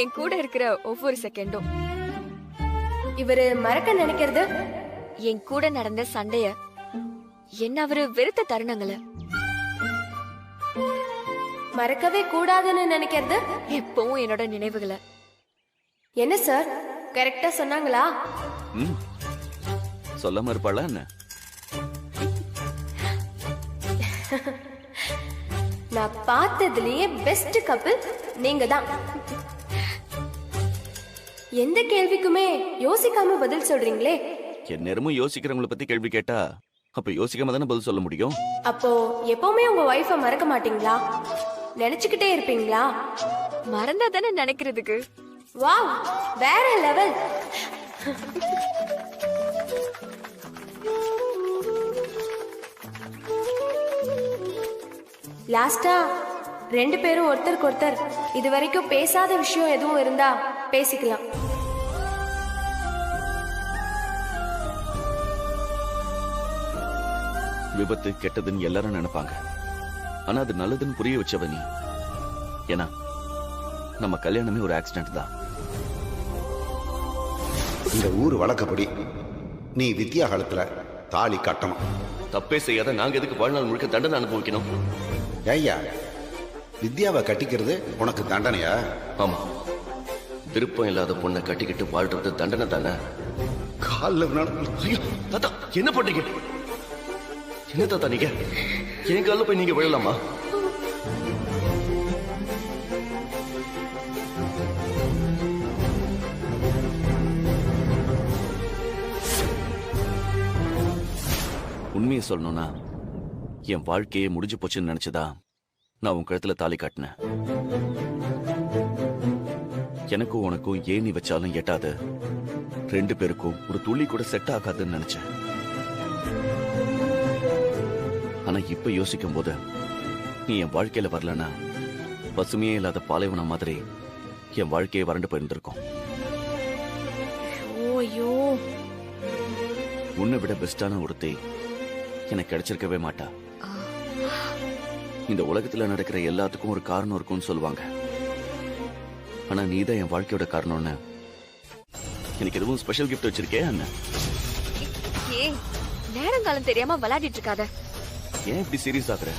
என் கூட இருக்கிற ஒவ்வொரு செகண்டும். இவரு மறக்க நினைக்கிறது? என் கூட நடந்த சண்டைய, என்ன அவரு வெறுத்த தருணங்களை. மறக்கவே கூடாதுன்னு நினைக்கிறது? எப்பவும் என்னோட நினைவுகளை. என்ன சார், கரெக்டா சொன்னாங்களா? சொல்லாம இருப்பாளா என்ன? நான் பார்த்ததுலயே பெஸ்ட் கப்பிள் நீங்க தான். எந்த கேள்விக்குமே யோசிக்காம பதில் சொல்றீங்களே. என் நேரமும் யோசிக்கிறவங்கள பத்தி கேள்வி கேட்டா அப்ப யோசிக்காம தானே பதில் சொல்ல முடியும். அப்போ எப்பவுமே உங்க வைஃபை மறக்க மாட்டீங்களா? நினைச்சுக்கிட்டே இருப்பீங்களா? மறந்தா தானே நினைக்கிறதுக்கு. வாவ், வேற லெவல். லாஸ்டா 2 பேரும் ஒருத்தருக்கு ஒருத்தர் இது வரைக்கும் பேசாத விஷயம் எதுவும் இருந்தா பேசிக்கலாம். விபத்து கெட்டதுன்னு எல்லாரும் நினைப்பாங்க. ஆனா அது நல்லதுன்னு புரிய வச்சவ நீ. ஏன்னா நம்ம கல்யாணமே ஒரு ஆக்சிடென்ட் தான். இந்த ஊர் வழக்கப்படி நீ வித்யா காலத்துல தாலி கட்டணும். தப்பே செய்யாத நாங்க எதுக்கு வாழ்நாள் முழுக்க தண்டனை அனுபவிக்கணும்? ஐயா, வித்யாவை கட்டிக்கிறது உனக்கு தண்டனையா? ஆமா, விருப்பம் இல்லாத பொண்ணை கட்டிக்கிட்டு வாழ்றது தண்டனை தானே. காலில் தாத்தா என்ன பண்றீங்க? என்ன தாத்தா நீங்க என் காலில் போய் நீங்க விழலாமா? உண்மையை சொல்லணும்னா என் வாழ்க்கையே முடிஞ்சு போச்சுன்னு நினைச்சதா நான் உன் கழுத்துல தாலி காட்டினேன். எனக்கும் உனக்கும் ஏன் நீ வச்சாலும் எட்டாது, 2 பேருக்கும் ஒரு துளி கூட செட் ஆகாதுன்னு நினைச்சேன். ஆனா இப்ப யோசிக்கும் போது நீ என் வாழ்க்கையில வரலன்னா பசுமையே இல்லாத பாலைவனம் மாதிரி என் வாழ்க்கையை வறண்டு போயிருந்திருக்கும். உன்னை விட பெஸ்டான ஒருத்தி எனக்கு கிடைச்சிருக்கவே மாட்டா. இந்த உலகத்துல நடக்கிற எல்லாத்துக்கும் ஒரு காரணம் இருக்கும்னு சொல்லுவாங்க. ஆனா நீதான் என் வாழ்க்கையோட காரணம்னு எனக்கு எதுவும் ஸ்பெஷல் கிஃப்ட் வச்சிருக்கே அண்ணா. ஏன் நேரங்காலம் தெரியாம விளையாடிட்டு இருக்காத. ஏன் இப்படி சீரியஸ் ஆகுற?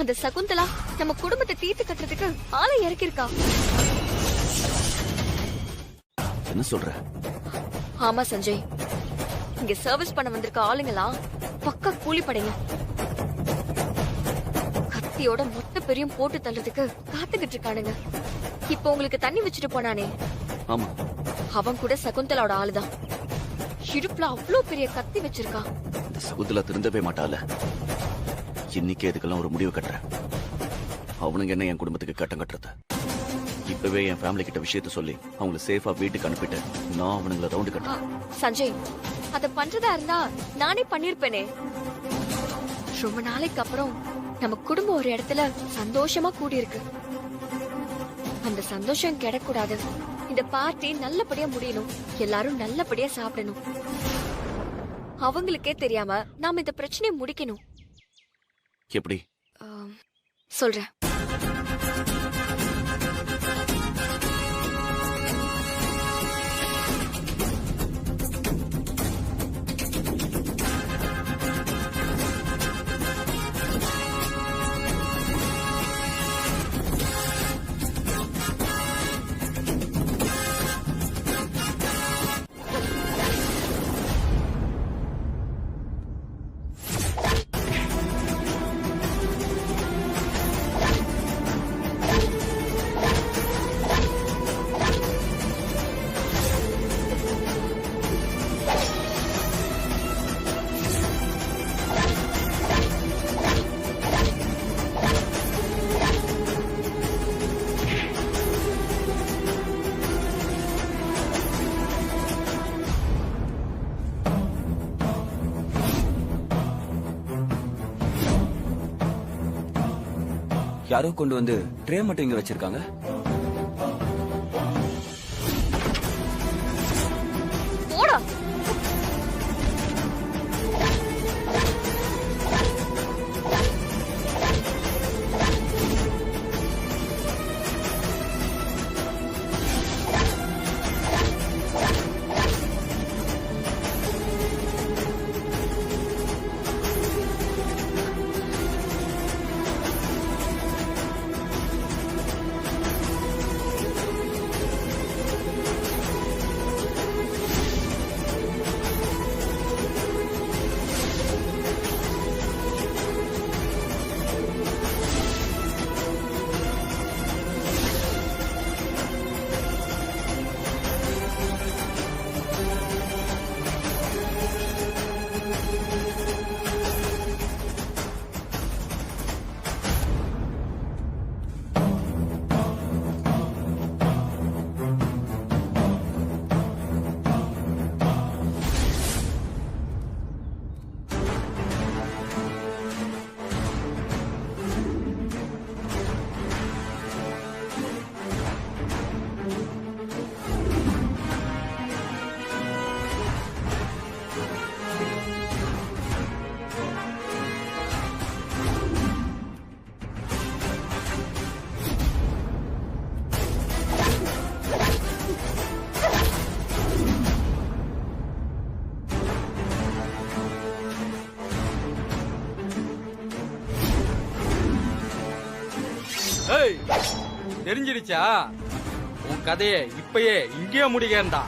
அந்த சகுந்தலா நம்ம குடும்பத்தை தீர்த்து கட்டுறதுக்கு ஆளை இறக்கிருக்கா. என்ன சொல்ற? ஆமா சஞ்சய், இங்க சர்வீஸ் பண்ண வந்திருக்க ஆளுங்களா பக்கா கூலி படைங்க. கத்தியோட மொத்த பெரியும் போட்டு தள்ளுறதுக்கு காத்துக்கிட்டு இருக்கானுங்க. இப்ப உங்களுக்கு தண்ணி வச்சுட்டு போனானே ஆமா. அவன் கூட சகுந்தலாவோட ஆளுதான். இடுப்புல அவ்வளோ பெரிய கத்தி வச்சிருக்கான். இந்த சகுந்தலா திருந்தவே மாட்டால. இன்னைக்கே இதுக்கெல்லாம் ஒரு முடிவு கட்டுறேன். அவனுங்க என்ன என் குடும்பத்துக்கு கட்டம் கட்டுறது. இப்பவே என் ஃபேமிலி கிட்ட விஷயத்த சொல்லி அவங்களை சேஃபா வீட்டுக்கு அனுப்பிட்டு நான் அவனுங்களை ரவுண்டு கட்டுறேன். சஞ்சய், அத பண்றதா இருந்தா நானே பண்ணிருப்பேனே. ரொம்ப நாளைக்கு அப்புறம் நம்ம குடும்பம் ஒரு இடத்துல சந்தோஷமா கூடி இருக்கு. அந்த சந்தோஷம் கிடைக்கூடாது. இந்த பார்ட்டி நல்லபடியா முடியணும். எல்லாரும் நல்லபடியா சாப்பிடணும். அவங்களுக்கே தெரியாம நாம இந்த பிரச்சனையை முடிக்கணும். எப்படி சொல்றேன். யாரோ கொண்டு வந்து ட்ரே மட்டும் இங்க வச்சிருக்காங்க. போடா. தெரிஞ்சிருச்சா? உன் கதையை இப்பயே இங்கேயே முடிக்கிறா.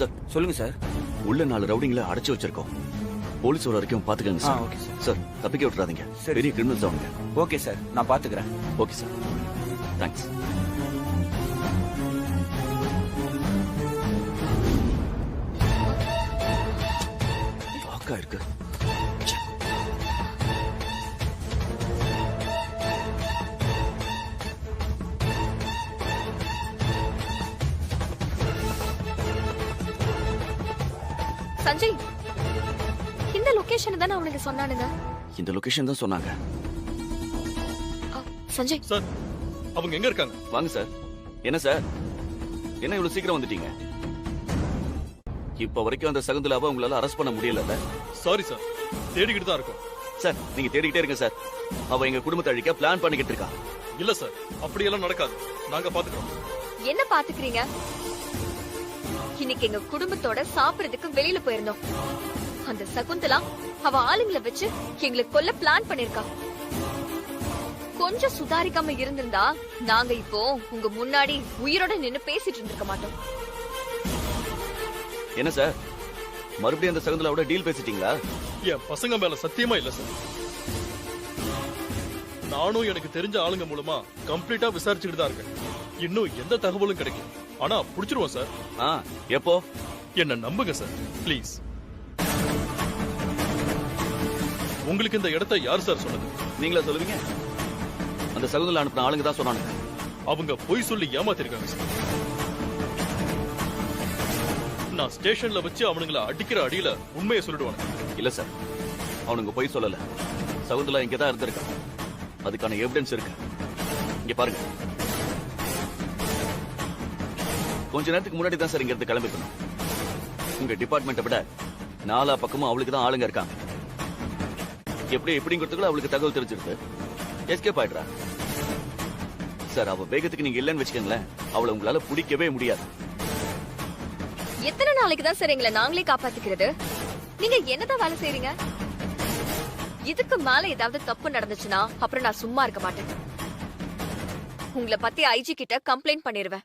சார் சொல்லுங்க சார். உள்ள 4 ரவுடிங்களை அடைச்சு வச்சிருக்கோம். போலீஸ் வர வரைக்கும் பாத்துக்கங்க சார். Okay sir. சார் தப்பிக்க விட்டுறாதீங்க. பெரிய கிரிமினல்ஸ் அவங்க. ஓகே சார், நான் பாத்துக்கிறேன். Okay sir, thanks. லாக்கா இருக்கு. சஞ்சய், இந்த லொகேஷன் தானே அவனுக்கு சொன்னானுங்க? இந்த லொகேஷன் தான் சொன்னாங்க. சஞ்சய் சார், அவங்க எங்க இருக்காங்க? வாங்க சார். என்ன சார், என்ன இவ்வளவு சீக்கிரம் வந்துட்டீங்க? இப்ப வரைக்கும் அந்த சகுந்தலாவை உங்களால அரெஸ்ட் பண்ண முடியல. சாரி சார், தேடிக்கிட்டு தான் இருக்கோம். சார் நீங்க தேடிக்கிட்டே இருங்க சார். அவ எங்க குடும்பத்தை அழிக்க பிளான் பண்ணிக்கிட்டு இருக்கா. இல்ல சார், அப்படியெல்லாம் நடக்காது. நாங்க பாத்துக்கிறோம். என்ன பாத்துக்கிறீங்க? இன்னைக்கு எங்க குடும்பத்தோட சாப்பிடுறதுக்கு வெளியில போயிருந்தோம். அந்த சகுந்தலா அவ ஆளுங்களை வச்சு எங்களை கொல்ல பிளான் பண்ணிருக்கா. கொஞ்சம் சுதாரிக்காம இருந்திருந்தா நாங்க இப்போ உங்க முன்னாடி உயிரோட நின்னு பேசிட்டு இருந்திருக்க மாட்டோம். என்ன சார், மறுபடியும் அந்த சகுந்தலாவோட டீல் பேசிட்டீங்களா? என் பசங்க மேல சத்தியமா இல்ல சார். நானும் எனக்கு தெரிஞ்ச ஆளுங்க மூலமா கம்ப்ளீட்டா விசாரிச்சுக்கிட்டு தான் இருக்கேன். இன்னும் எந்த தகவலும் கிடைக்கும். ஆனா புடிச்சிருவோம் சார். எப்போ? என்ன நம்புங்க சார் ப்ளீஸ். உங்களுக்கு இந்த இடத்தை யார் சார் சொன்னது? நீங்களா சொல்லுவீங்க? அந்த சகுந்தலா அனுப்பின ஆளுங்க தான் சொன்னாங்க. அவங்க பொய் சொல்லி ஏமாத்திருக்காங்க சார். நான் ஸ்டேஷன்ல வச்சு அவனுங்களை அடிக்கிற அடியில உண்மையை சொல்லிடுவாங்க. இல்ல சார், அவனுங்க பொய் சொல்லல. சகுந்தலா இங்கதான் இருந்திருக்கா. அதுக்கான எவிடன்ஸ் இருக்கு. இங்க பாருங்க. கொஞ்ச நேரத்துக்கு முன்னாடி தான் சார் இங்க இருந்து கிளம்பிக்கணும். உங்க டிபார்ட்மெண்ட்டை விட நாலா பக்கமும் அவளுக்கு தான் ஆளுங்க இருக்காங்க. எப்படிங்கிறதுக்குள்ள அவளுக்கு தகவல் தெரிஞ்சிருக்கு. எஸ்கேப் ஆயிடுறா. சார் அவ வேகத்துக்கு நீங்க இல்லன்னு வச்சுக்கோங்களேன், அவளை உங்களால பிடிக்கவே முடியாது. எத்தனை நாளைக்கு தான் சார் எங்களை நாங்களே காப்பாத்திக்கிறது? நீங்க என்னதான் வேலை செய்றீங்க? இதுக்கு மேல ஏதாவது தப்பு நடந்துச்சுன்னா அப்புறம் நான் சும்மா இருக்க மாட்டேன். உங்களை பத்தி ஐஜி கிட்ட கம்ப்ளைண்ட் பண்ணிருவேன்.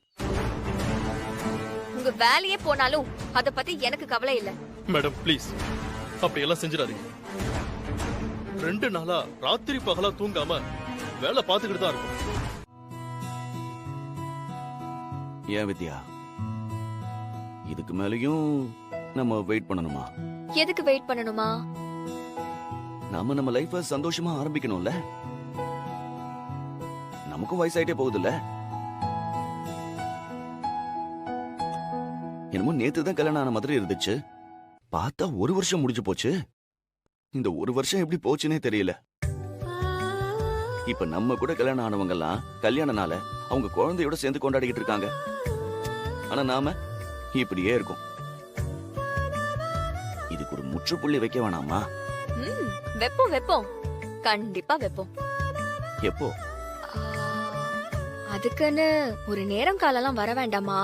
உங்க வேலையே போனாலும் அத பத்தி எனக்கு கவலை இல்ல. மேடம் ப்ளீஸ், அப்படி எல்லாம் செஞ்சிடாதீங்க. 2 நாளா ராத்திரி பகலா தூங்காம வேலை பார்த்துக்கிட்டு தான் இருக்கும். ஏன் வித்யா, இதுக்கு மேலயும் நம்ம வெயிட் பண்ணணுமா? எதுக்கு வெயிட் பண்ணணுமா? நம்ம லைஃப சந்தோஷமா ஆரம்பிக்கணும்ல. நமக்கும் வயசாயிட்டே போகுதுல்ல. என்னமோ நேத்துதான் கல்யாணம் ஆன மாதிரி இருந்துச்சு. பார்த்தா 1 வருஷம் முடிஞ்சு போச்சு. இந்த 1 வருஷம் எப்படி போச்சுன்னே தெரியல. இப்ப நம்ம கூட கல்யாணம் ஆனவங்க எல்லாம் கல்யாண நாள அவங்க குழந்தையோட சேர்ந்து கொண்டாடிக்கிட்டு இருக்காங்க. ஆனா நாம இப்படியே இருக்கும். இதுக்கு ஒரு முற்றுப்புள்ளி வைக்க வேணாமா? வெப்போம் கண்டிப்பா வெப்போம். எப்போ? அதுக்குன்னு ஒரு நேரம் காலம் வர வேண்டாமா?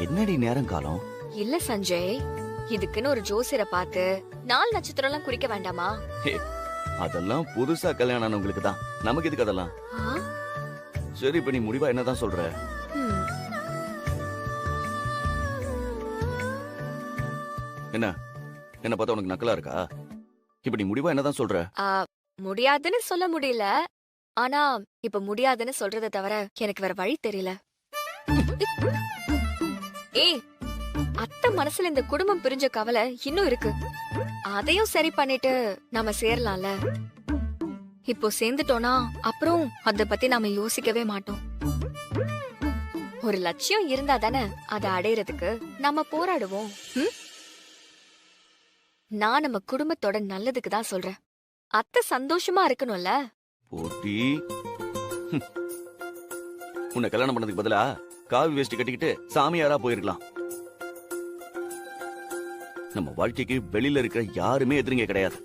என்னடி நேரம் காலம்? இல்ல சஞ்சய், இதுக்குன்னு ஒரு ஜோசியரை பார்த்து நாள் நட்சத்திரம் எல்லாம் குறிக்க வேண்டாமா? அதெல்லாம் புதுசா கல்யாணம் ஆனவங்களுக்கு தான். நமக்கு எதுக்கு அதெல்லாம்? சரி, இப்ப நீ முடிவா என்னதான் சொல்ற? என்ன பார்த்தா உனக்கு நக்கலா இருக்கா? இப்ப நீ முடிவா என்னதான் சொல்ற? முடியாதுன்னு சொல்ல முடியல. ஆனா இப்ப முடியாதுன்னு சொல்றதை தவிர எனக்கு வேற வழி தெரியல. ஏய், அத்தை மனசுல இந்த குடும்பம் பிரிஞ்ச கவலை இன்னும் இருக்கு. அதையும் சரி பண்ணிட்டு நாம சேரலாம்ல. இப்போ சேர்ந்துட்டோம்னா அப்புறம் அத பத்தி நாம யோசிக்கவே மாட்டோம். ஒரு லட்சியம் இருந்தா தானே அதை அடையறதுக்கு நாம போராடுவோம். நான் நம்ம குடும்பத்தோட நல்லதுக்கு தான் சொல்றேன். அத்தை சந்தோஷமா இருக்கணும்ல. போட்டி, உன்னை கல்யாணம் பண்ணதுக்கு பதிலா காவி வேஷ்டி கட்டிக்கிட்டு சாமியாரா போயிருக்கலாம். நம்ம வாழ்க்கைக்கு வெளியில இருக்கிற யாருமே எதிரிங்க கிடையாது.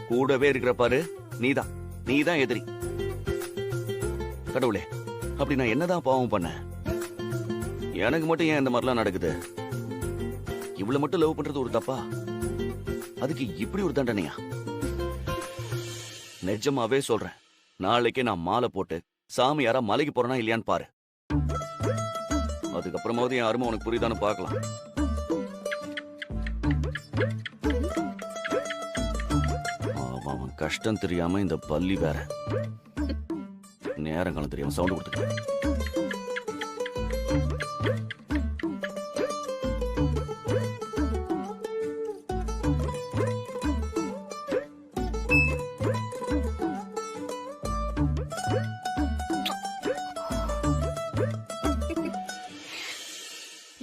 கூடவே இருக்கிற பாரு, நீதான் எதிரி. கடவுளே, அப்படி நான் என்னதான் பாவம் பண்ண? எனக்கு மட்டும் ஏன் இந்த மாதிரிலாம் நடக்குது? இவ்வளவு மட்டும் லவ் பண்றது ஒரு தப்பா? அதுக்கு இப்படி ஒரு தண்டனையா? நிஜமாவே சொல்றேன், நாளைக்கே நான் மாலை போட்டு சாமியாரா மலைக்கு போறேனா இல்லையான்னு பாரு. அதுக்கப்புறமாவது என் அருமை உனக்கு புரியுதான்னு பார்க்கலாம். அவன் கஷ்டம் தெரியாம இந்த பள்ளி வேற நேரங்காலம் தெரியாம சவுண்ட் கொடுத்துட்டு.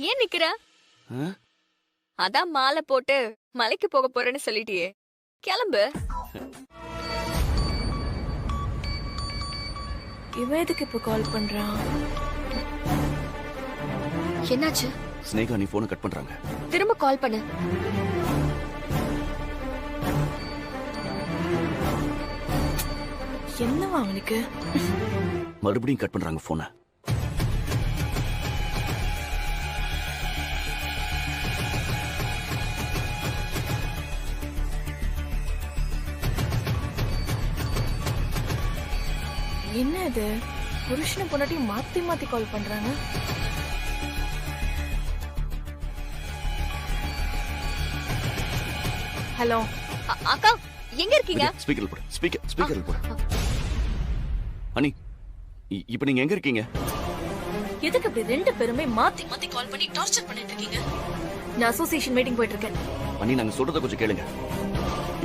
ஏன் நிக்கிற? அதான் மாலை போட்டு மலைக்கு போக போறேன்னு சொல்லிட்டியே, கிளம்பு. இவன் எதுக்கு இப்ப கால் பண்றான்? என்னாச்சு? ஸ்னேகா நீ போனை கட் பண்றாங்க. திரும்ப கால் பண்ணு. என்னவா அவனுக்கு? மறுபடியும் கட் பண்றாங்க போனை. என்ன இது? புருஷனை பொண்டாட்டி மாத்தி மாத்தி கால் பண்றாங்க. ஹலோ அக்கா, எங்க இருக்கீங்க? ஸ்பீக்கர்ல போடு. ஸ்பீக்கர்ல போடு. அனி, இப்போ நீங்க எங்க இருக்கீங்க? எதுக்கு இப்படி ரெண்டு பேருமே மாத்தி மாத்தி கால் பண்ணி டார்ச்சர் பண்ணிட்டு இருக்கீங்க? நான் அசோசியேஷன் மீட்டிங் போயிட்டு இருக்கேன். அனி, நாங்க சொல்றத கொஞ்சம் கேளுங்க.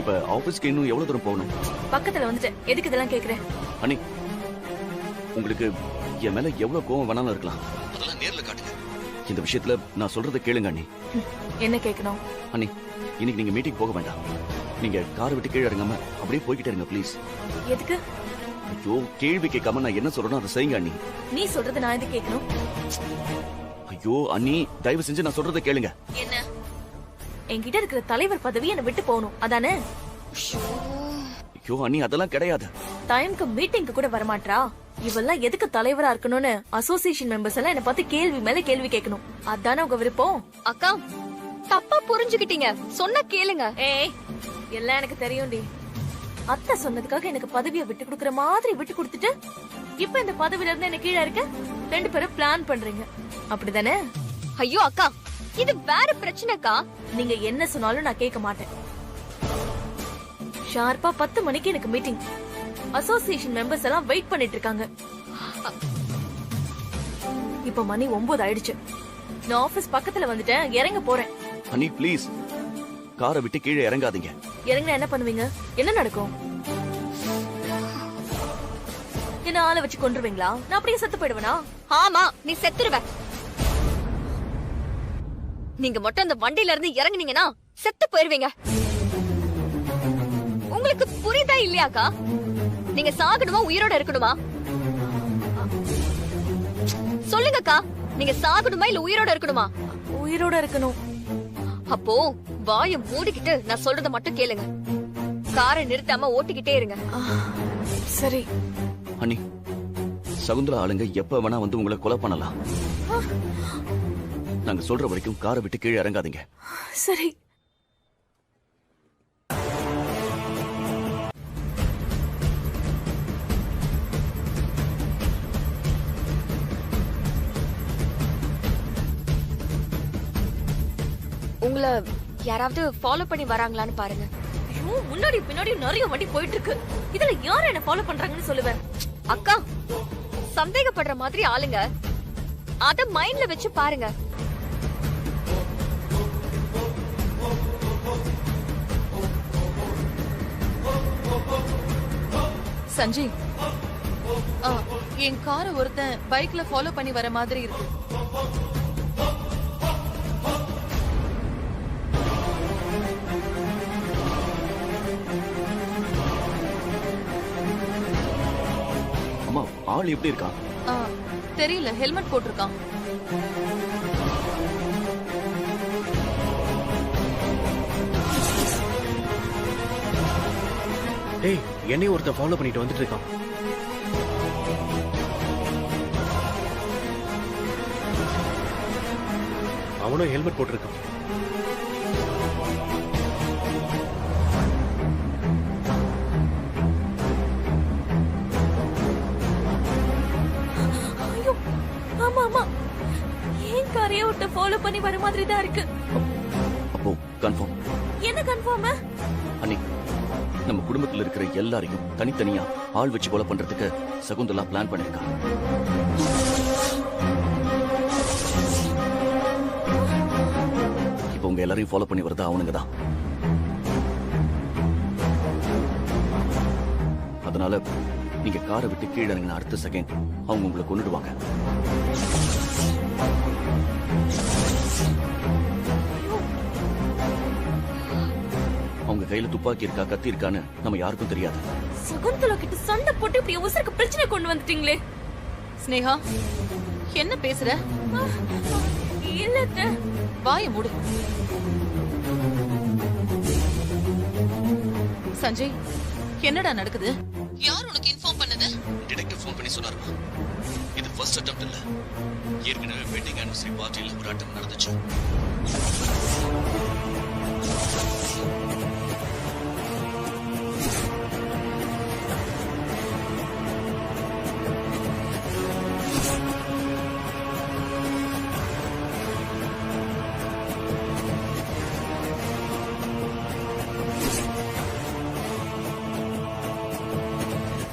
இப்ப ஆபீஸ்க்கு இன்னும் எவ்வளவு தூரம் போகணும்? பக்கத்துல வந்துட்டேன். எதுக்கு இதெல்லாம் கேக்குறேன்? அனி, உங்களுக்கு என் மேல எவ்வளவு கோவம் வேணாலும் இருக்கலாம். அதெல்லாம் நேர்ல காட்டுங்க. இந்த விஷயத்துல நான் சொல்றத கேளுங்க அண்ணி. என்ன கேட்கணும்? அண்ணி, இன்னைக்கு நீங்க மீட்டிங் போக வேண்டாம். நீங்க காரை விட்டு கீழே இறங்காம அப்படியே போய்கிட்டே இருங்க ப்ளீஸ். எதுக்கு? ஐயோ, கேள்வி கேட்காம நான் என்ன சொல்றேனோ அதை செய்யுங்க அண்ணி. நீ சொல்றது நான் எதுக்கு கேட்கணும்? ஐயோ அண்ணி, தயவு செஞ்சு நான் சொல்றத கேளுங்க. என்ன? என்கிட்ட இருக்கிற தலைவர் பதவி என்ன விட்டு போகணும் அதானே? ஐயோ அண்ணி, அதெல்லாம் கிடையாது. டைம்க்கு மீட்டிங்க்கு கூட வரமாட்டா. இவெல்லாம் எதுக்கு தலைவரா இருக்கணும்னு அசோசியேஷன் மெம்பர்ஸ் எல்லாம் என்ன பார்த்து கேள்வி மேல கேள்வி கேட்கணும். அதானே உங்க விருப்பம்? அக்கா, தப்பா புரிஞ்சுக்கிட்டீங்க. சொன்ன கேளுங்க. ஏய், எல்லாம் எனக்கு தெரியும்டி. அத்தை சொன்னதுக்காக எனக்கு பதவியை விட்டு கொடுக்கற மாதிரி விட்டு கொடுத்துட்டு இப்ப இந்த பதவியில இருந்து என்ன கீழே இருக்க ரெண்டு பேரும் பிளான் பண்றீங்க, அப்படிதானே? ஐயோ அக்கா, இது வேற பிரச்சனைக்கா. நீங்க என்ன சொன்னாலும் நான் கேட்க மாட்டேன். ஷார்ப்பா 10 மணிக்கு எனக்கு மீட்டிங். அசோசியேஷன் மெம்பர்ஸ் எல்லாம் வெயிட் பண்ணிட்டு இருக்காங்க. இப்ப மணி 9 ஆயிடுச்சு. நான் ஆபீஸ் பக்கத்துல வந்துட்டேன். இறங்க போறேன். அண்ணி ப்ளீஸ், காரை விட்டு கீழே இறங்காதீங்க. இறங்கினா என்ன பண்ணுவீங்க? என்ன நடக்கும்? என்ன ஆளை வச்சு கொன்றுவீங்களா? நான் அப்படியே செத்து போயிடுவேனா? ஆமா, நீ செத்துருவ. நீங்க மட்டும் அந்த வண்டியில இருந்து இறங்குனீங்கன்னா செத்து போயிருவீங்க. உங்களுக்கு புரியுதா இல்லையாக்கா? நீங்க சாகணுமா உயிரோட இருக்கணுமா? சொல்லுங்கக்கா, நீங்க சாகணுமா இல்ல உயிரோட இருக்கணுமா? உயிரோட இருக்கணும். அப்போ வாயை மூடிக்கிட்டு நான் சொல்றத மட்டும் கேளுங்க. காரை நிறுத்தாம ஓட்டிக்கிட்டே இருங்க. சரி. அண்ணி, சகுந்தலா ஆளுங்க எப்ப வேணா வந்து உங்களை கொலை பண்ணலாம். நாங்க சொல்ற வரைக்கும் காரை விட்டு கீழே இறங்காதீங்க. சரி. உங்களை யாராவது ஃபாலோ பண்ணி வராங்களான்னு பாருங்க. ஐயோ, முன்னாடி பின்னாடி நிறைய வண்டி போயிட்டு இருக்கு. இதுல யார் என்ன ஃபாலோ பண்றாங்கன்னு சொல்லுவேன். அக்கா, சந்தேகப்படுற மாதிரி ஆளுங்க, அத மைண்ட்ல வச்சு பாருங்க. சஞ்சய், என் காரை ஒருத்தன் பைக்ல ஃபாலோ பண்ணி வர மாதிரி இருக்கு. அம்மா, ஆள் எப்படி இருக்கான்? தெரியல, ஹெல்மெட் போட்டிருக்கான். டேய், என்னையும் ஒருத்தன் ஃபாலோ பண்ணிட்டு வந்துட்டு இருக்கான். அவனும் ஹெல்மெட் போட்டிருக்கான். ஐயோ, ஆமா ஆமா, ஏன் காரையே விட்டு ஃபாலோ பண்ணி வர மாதிரி தான் இருக்கு. அப்போ கன்ஃபார்ம். என்ன கன்ஃபார்ம்? அண்ணி, நம்ம குடும்பத்துல இருக்கிற எல்லாரையும் தனித்தனியா ஆள் வச்சு கொலை பண்றதுக்கு சகுந்தலா பிளான் பண்ணிருக்கா. இப்போ உங்க எல்லாரையும் ஃபாலோ பண்ணி வரதா அவனுங்க தான். அதனால நீங்க காரை விட்டு கீழே இறங்கின அடுத்த செகண்ட் அவங்க உங்களை கொன்னுடுவாங்க. அவங்க கையில துப்பாக்கி இருக்கா கத்தி இருக்கான்னு நம்ம யாருக்கும் தெரியாது. சகுந்தலா கிட்ட சண்டை போட்டு இப்படி உசருக்கு பிரச்சனை கொண்டு வந்துட்டீங்களே. ஸ்னேகா என்ன பேசுற? இல்ல வாய மூடு. சஞ்சய் என்னடா நடக்குது? யார் உனக்கு இன்ஃபார்ம் பண்ணது? டிடெக்டிவ் ஃபோன் பண்ணி சொன்னாருமா. இது ஃபர்ஸ்ட் அட்டெம்ப்ட் இல்ல, ஏற்கனவே வெட்டிங் ஆனிவர்சரி பார்ட்டியில் ஒரு அட்டெம்ப்ட் நடந்துச்சு.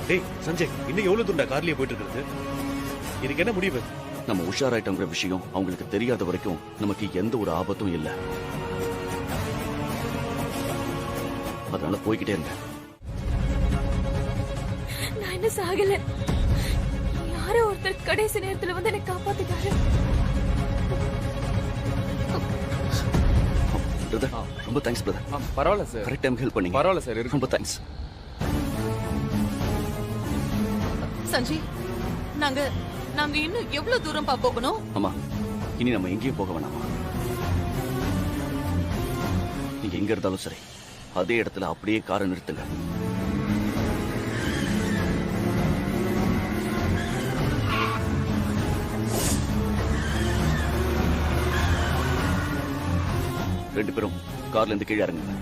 டேய் சஞ்சய், இன்னும் எவ்வளவு தூண்டா கார்லயே போயிட்டு இருக்கிறது? இதுக்கு என்ன முடிவு? நம்ம உஷாராயிட்டோங்கிற விஷயம் அவங்களுக்கு தெரியாத வரைக்கும் நமக்கு எந்த ஒரு ஆபத்தும் இல்ல. அதனால போய்கிட்டே இருங்க. நான் என்ன சாகல. யாரோ ஒருத்தர் கடைசி நேரத்துல வந்து என்னை காப்பாத்திட்டாரு. ரொம்ப தேங்க்ஸ் பிரதர். பரவாயில்ல சார். கரெக்ட் டைம் ஹெல்ப் பண்ணீங்க. பரவாயில்ல சார். ரொம்ப தேங்க்ஸ். சஞ்சய் நாங்க இன்னும் எவ்வளவு தூரம் போகணும்? ஆமா, இனி நம்ம எங்கேயும் போக வேணாமா? நீங்க எங்க இருந்தாலும் சரி, அதே இடத்துல அப்படியே காரை நிறுத்துங்க. ரெண்டு பேரும் கார்ல இருந்து கீழே இறங்குங்க.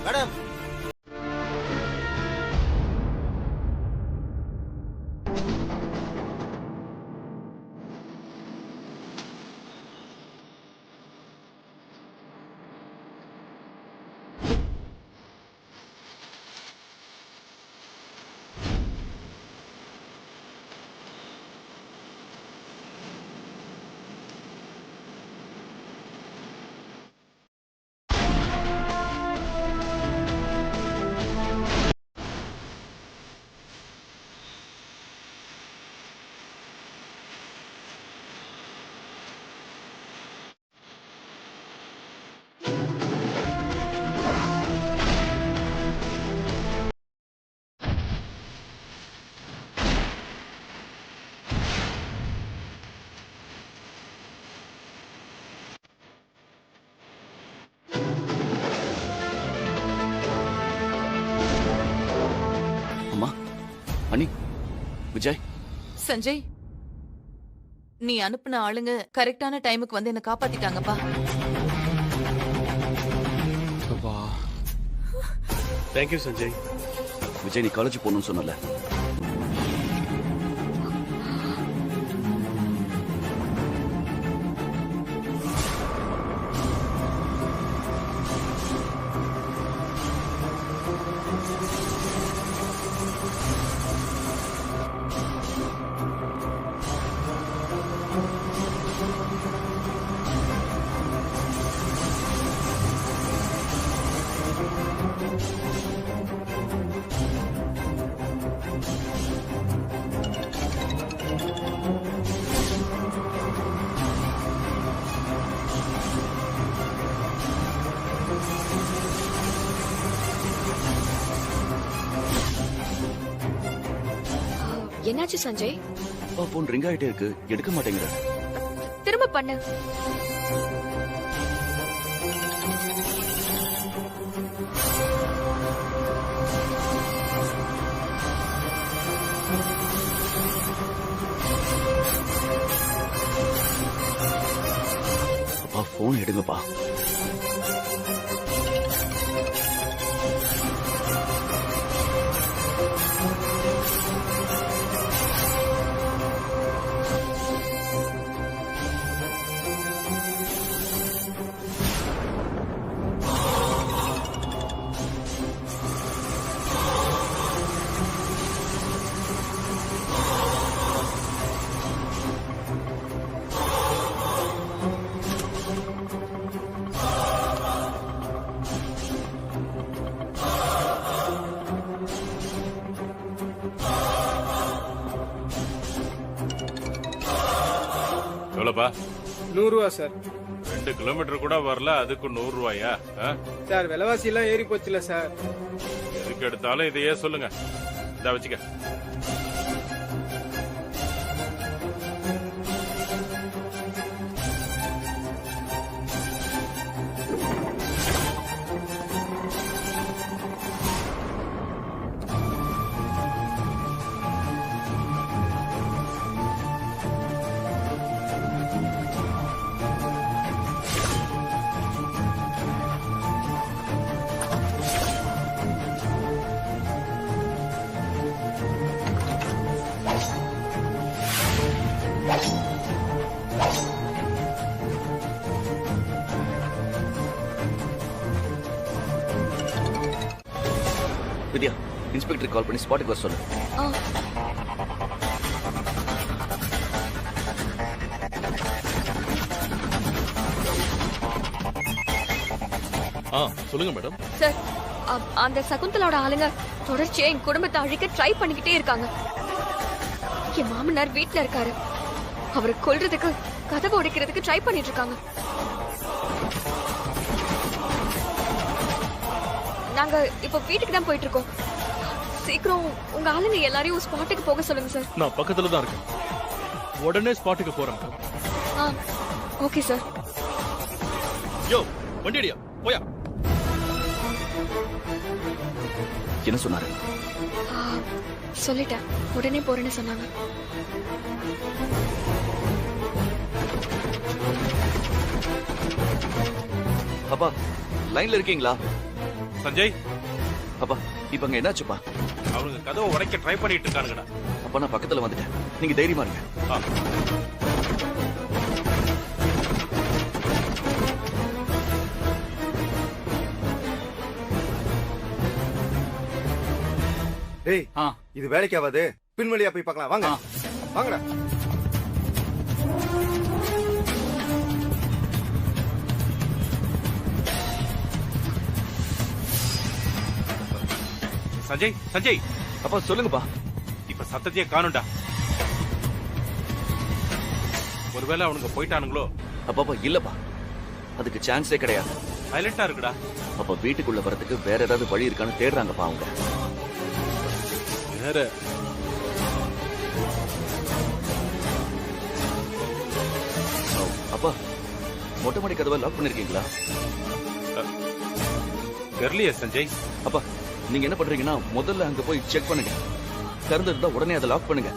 மேடம், அனி, விஜய். சஞ்சய் நீ அனுப்புன ஆளுங்க கரெக்டான டைமுக்கு வந்து என்ன காப்பாத்திட்டாங்கப்பா. தேங்க்யூ சஞ்சய். விஜய், நீ காலேஜ் போகணும்னு சொன்னல, என்னாச்சு சஞ்சய்? போன் ரிங் ஆயிட்டே இருக்கு, எடுக்க மாட்டேங்கிற. திரும்ப பண்ணு. போன் எடுங்கப்பா. எவ்வளோப்பா? 100 ரூபா சார். 2 கிலோமீட்டர் கூட வரல, அதுக்கு 100 ரூபாயா? சார் விலைவாசி எல்லாம் ஏறி போச்சுல சார். எதுக்கு எடுத்தாலும் இதையே சொல்லுங்க. இதை வச்சுக்க. வித்யா, இன்ஸ்பெக்டர் கால் பண்ணி ஸ்பாட்டுக்கு வர சொல்லு. சொல்லுங்க மேடம். சார், அந்த சகுந்தலோட ஆளுங்க தொடர்ச்சியா என் குடும்பத்தை அழிக்க ட்ரை பண்ணிக்கிட்டே இருக்காங்க. என் மாமனார் வீட்டுல இருக்காரு. அவரை கொல்றதுக்கு, கதவை உடைக்கிறதுக்கு ட்ரை பண்ணிட்டு இருக்காங்க. நாங்க இப்ப வீட்டுக்கு தான் போயிட்டு இருக்கோம். சீக்கிரம் உங்க ஆளுங்க எல்லாரையும் ஸ்பாட்டுக்கு போக சொல்லுங்க சார். நான் பக்கத்துல தான் இருக்கேன். உடனே ஸ்பாட்டுக்கு போறேன். Okay sir. யோ, வண்டி அடியா, போயா. என்ன சொன்னாரு? சொல்லிட்டேன், உடனே போறேன்னு சொன்னாங்க. அப்பா, லைன்ல இருக்கீங்களா? சஞ்சய், அப்பா இப்ப அங்க என்னாச்சுப்பா? அவனுங்க கதவை உடைக்க ட்ரை பண்ணிட்டு இருக்கானுங்கடா. அப்ப நான் பக்கத்துல வந்துட்டேன், நீங்க தைரியமா இருங்க. டேய், இது வேலைக்கு ஆகாது. பின்வழியா போய் பார்க்கலாம். வாங்க வாங்கடா. சஞ்சய், சஞ்சய், அப்பா சொல்லுங்கப்பா. இப்ப சத்தத்தையே காணும்டா. ஒருவேளை அவனுங்க போயிட்டானுங்களோ? அப்பா இல்லப்பா, அதுக்கு சான்ஸே கிடையாது. சைலண்டா இருக்குடா. அப்ப வீட்டுக்குள்ள வரதுக்கு வேற ஏதாவது வழி இருக்கான்னு தேடுறாங்கப்பா அவங்க. வேற அப்பா, மொட்டை மாடி கதவை லாக் பண்ணிருக்கீங்களா? தெரியலையே சஞ்சய். அப்பா நீங்க என்ன பண்றீங்கன்னா முதல்ல அங்க போய் செக் பண்ணுங்க. திறந்திருந்தா உடனே அதை லாக் பண்ணுங்க.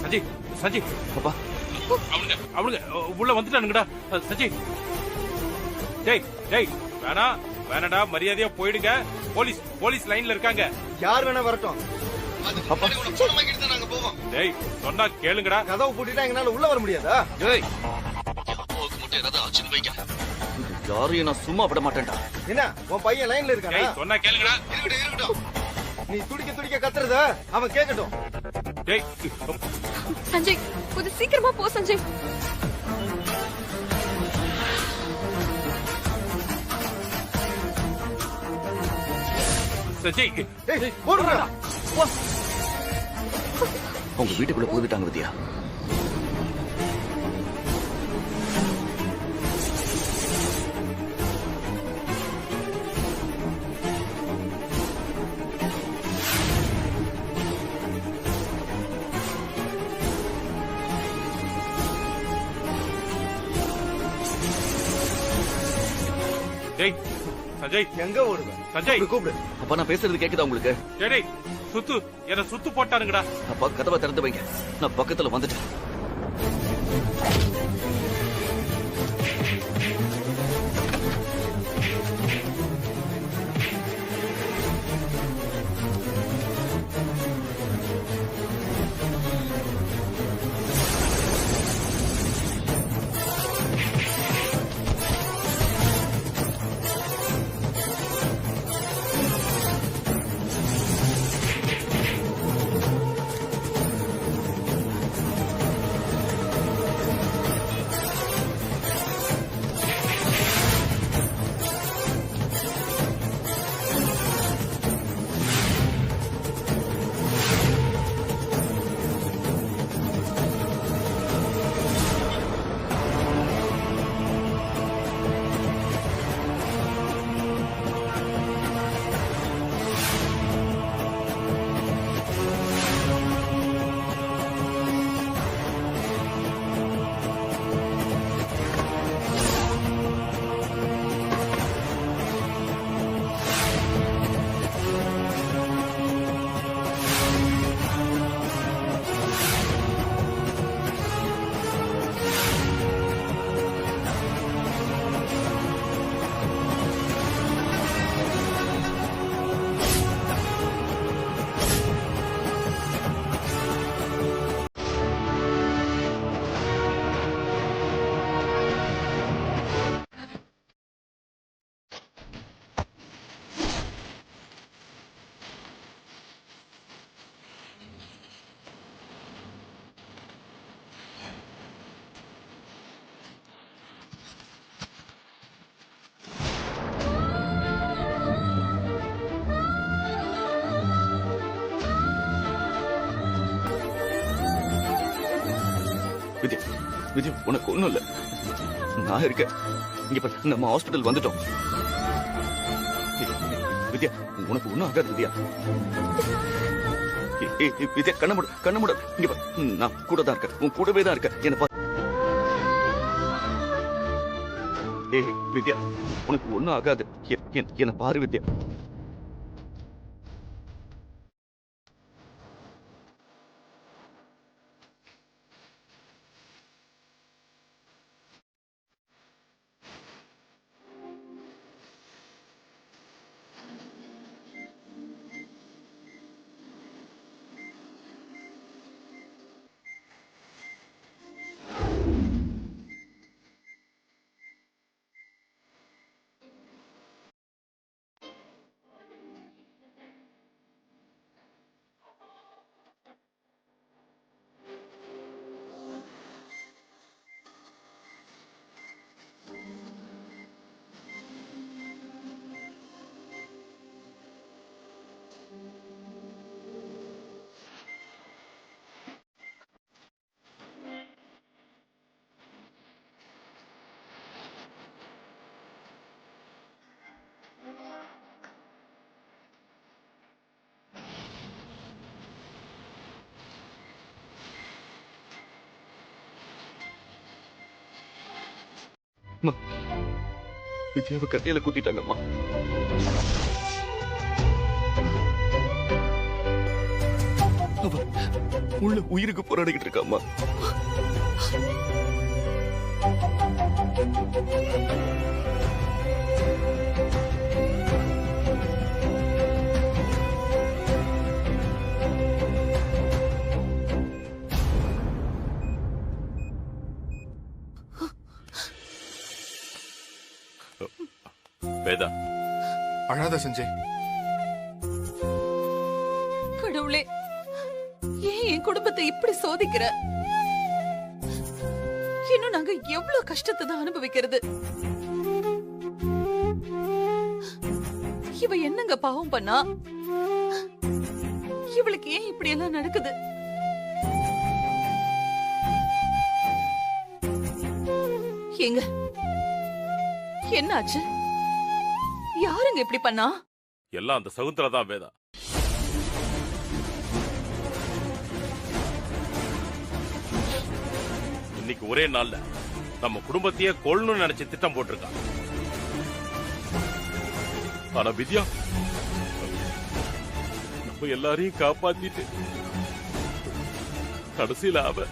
சஞ்சய், சஞ்சய், அப்பா அவனுங்க உள்ள வந்துட்டானுங்கடா. சஞ்சய், டேய் டேய், வேணாடா, மரியாதையா போயிடுங்க. போலீஸ் போலீஸ் லைன்ல இருக்காங்க. யார் வேணா வரட்டும். டேய், சொன்னா கேளுங்கடா. கதவு பூட்டிட்டா எங்கனால உள்ள வர முடியாதா? டேய், அப்பாவுக்கு மட்டும் ஏதாவது ஆச்சுன்னு வைங்க, யாரையும் நான் சும்மா விட மாட்டேன்டா. என்ன உன் பையன் லைன்ல இருக்கானா? சொன்னா கேளுங்கடா. இருக்கட்டும். நீ துடிக்க துடிக்க கத்துறத அவன் கேட்கட்டும். டேய் சஞ்சய், கொஞ்சம் சீக்கிரமா போ சஞ்சய். சஞ்சய், போடுடா. உங்க வீட்டுக்குள்ள போயிட்டாங்க வித்யா. டேய் சஞ்சய் எங்க ஓடுவேன்? சஞ்சய் கூப்பிடு. அப்பா நான் பேசுறது கேக்குதா உங்களுக்கு? டேய் சுத்து என்ன சுத்து போட்டானுங்கடா. அப்பா கதவை திறந்து வைங்க, நான் பக்கத்துல வந்துட்டேன். வித்யா, வித்யா உனக்கு ஒண்ணும் இல்ல, நான் இருக்கேன். இங்க பாரு, நம்ம ஹாஸ்பிடல் வந்துட்டோம். வித்யா உனக்கு ஒண்ணும் ஆகாது வித்யா. வித்யா கண்ண மூட. இங்க பாரு, நான் கூட தான் இருக்கேன், உன் கூடவே தான் இருக்கேன். என்ன பாரு. ஏய் வித்யா உனக்கு ஒண்ணும் ஆகாது, என்ன பாரு வித்யா. வித்யாவை கட்டையில குத்திட்டாங்கம்மா. அவ உள்ள உயிருக்கு போராடிக்கிட்டு இருக்காம்மா. வேதா அழாத சஞ்சய். கடவுளே, ஏன் என் குடும்பத்தை இப்படி சோதிக்கிற? இன்னும் நாங்க எவ்வளவு கஷ்டத்தை தான் அனுபவிக்கிறது. இவ என்னங்க பாவம் பண்ணா? இவளுக்கு ஏன் இப்படி எல்லாம் நடக்குது? எங்க என்னாச்சு? யாருங்க இப்படி பண்ணா? எல்லாம் அந்த சகுந்தலா தான் வேதா. இன்னைக்கு ஒரே நாள்ல நம்ம குடும்பத்தையே கொள்ளணும்னு நினைச்சு திட்டம் போட்டிருக்கான். ஆனா வித்யா நம்ம எல்லாரையும் காப்பாத்திட்டு கடைசியில அவ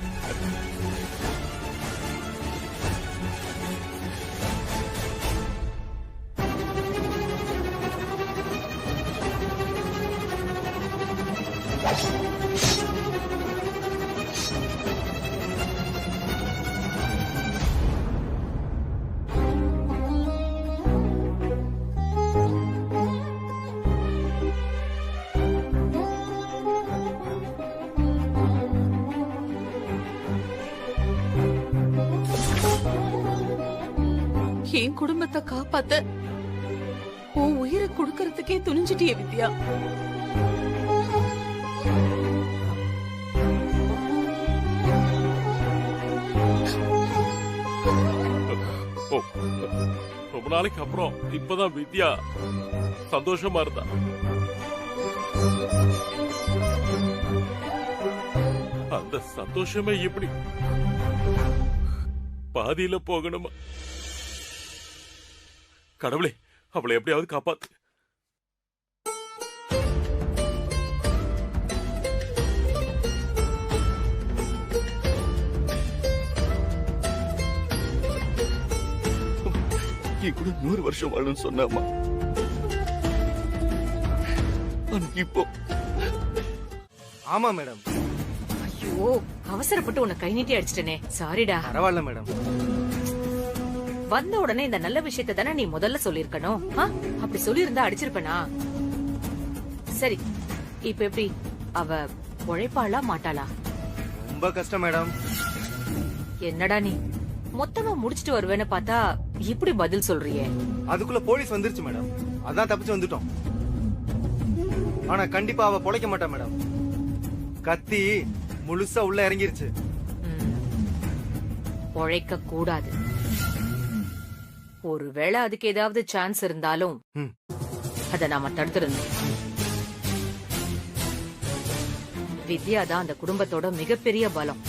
என் குடும்பத்தை காப்பாத்த உன் உயிரை கொடுக்கறதுக்கே துணிஞ்சிட்டிய வித்யா. ரொம்ப நாளைக்கு அப்புறம் இப்பதான் வித்யா சந்தோஷமா இருந்தா. அந்த சந்தோஷமே இப்படி பாதியில போகணுமா? கடவுளே, அவளை எப்படியாவது காப்பாத்து. என் கூட 100 வருஷம் வாழும் சொன்னாமா. இப்போ ஆமா மேடம். ஐயோ, அவசரப்பட்டு உன்னை கை நீட்டி அடிச்சிட்டனே, சாரிடா. பரவாயில்ல மேடம். வந்த உடனே இந்த நல்ல விஷயத்தை தானே நீ முதல்ல சொல்லிருக்கணும். அப்படி சொல்லியிருந்தா அடிச்சிருப்பனா? சரி, இப்ப எப்படி அவ உழைப்பாளா மாட்டாளா? ரொம்ப கஷ்டம் மேடம். என்னடா நீ மொத்தமா முடிச்சிட்டு வருவேன்னு பார்த்தா இப்படி பதில் சொல்றியே? அதுக்குள்ள போலீஸ் வந்துருச்சு மேடம், அதான் தப்பிச்சு வந்துட்டோம். ஆனா கண்டிப்பா அவ பொழைக்க மாட்டா மேடம். கத்தி முழுசா உள்ள இறங்கிருச்சு. பொழைக்க கூடாது. ஒருவேளை அதுக்கு ஏதாவது சான்ஸ் இருந்தாலும் அத நாம தடுத்துருந்தோம். வித்யா தான் அந்த குடும்பத்தோட மிகப்பெரிய பலம்.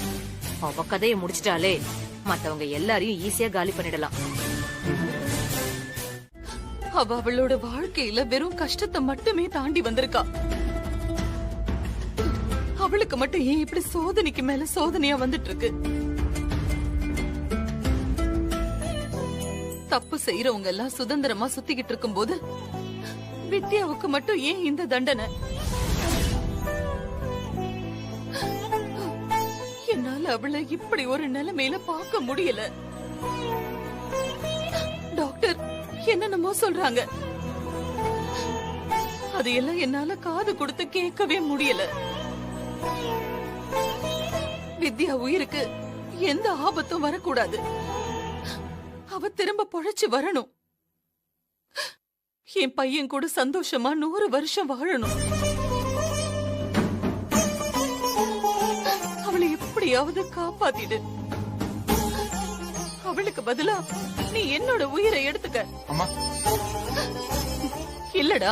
அவ கதையை முடிச்சிட்டாலே மத்தவங்க எல்லாரையும் ஈஸியா காலி பண்ணிடலாம். அவ அவளோட வாழ்க்கையில வெறும் கஷ்டத்தை மட்டுமே தாண்டி வந்திருக்கா. அவளுக்கு மட்டும் ஏன் இப்படி சோதனைக்கு மேல சோதனையா வந்துட்டு இருக்கு? தப்பு செய்யறவங்க எல்லாம் சுதந்திரமா சுத்திக்கிட்டு இருக்கும் போது வித்யாவுக்கு மட்டும் ஏன் இந்த தண்டனை? என்னால அவளை இப்படி ஒரு நிலைமையில பார்க்க முடியல. டாக்டர் என்னென்னமோ சொல்றாங்க, அதையெல்லாம் என்னால காது கொடுத்து கேட்கவே முடியல. வித்யா உயிருக்கு எந்த ஆபத்தும் வரக்கூடாது. அவ திரும்ப பொழைச்சு வரணும். என் பையன் கூட சந்தோஷமா 100 வருஷம் வாழணும். அவளை எப்படியாவது காப்பாத்திடு. அவளுக்கு பதிலா நீ என்னோட உயிரை எடுத்துக்க. அம்மா இல்லடா,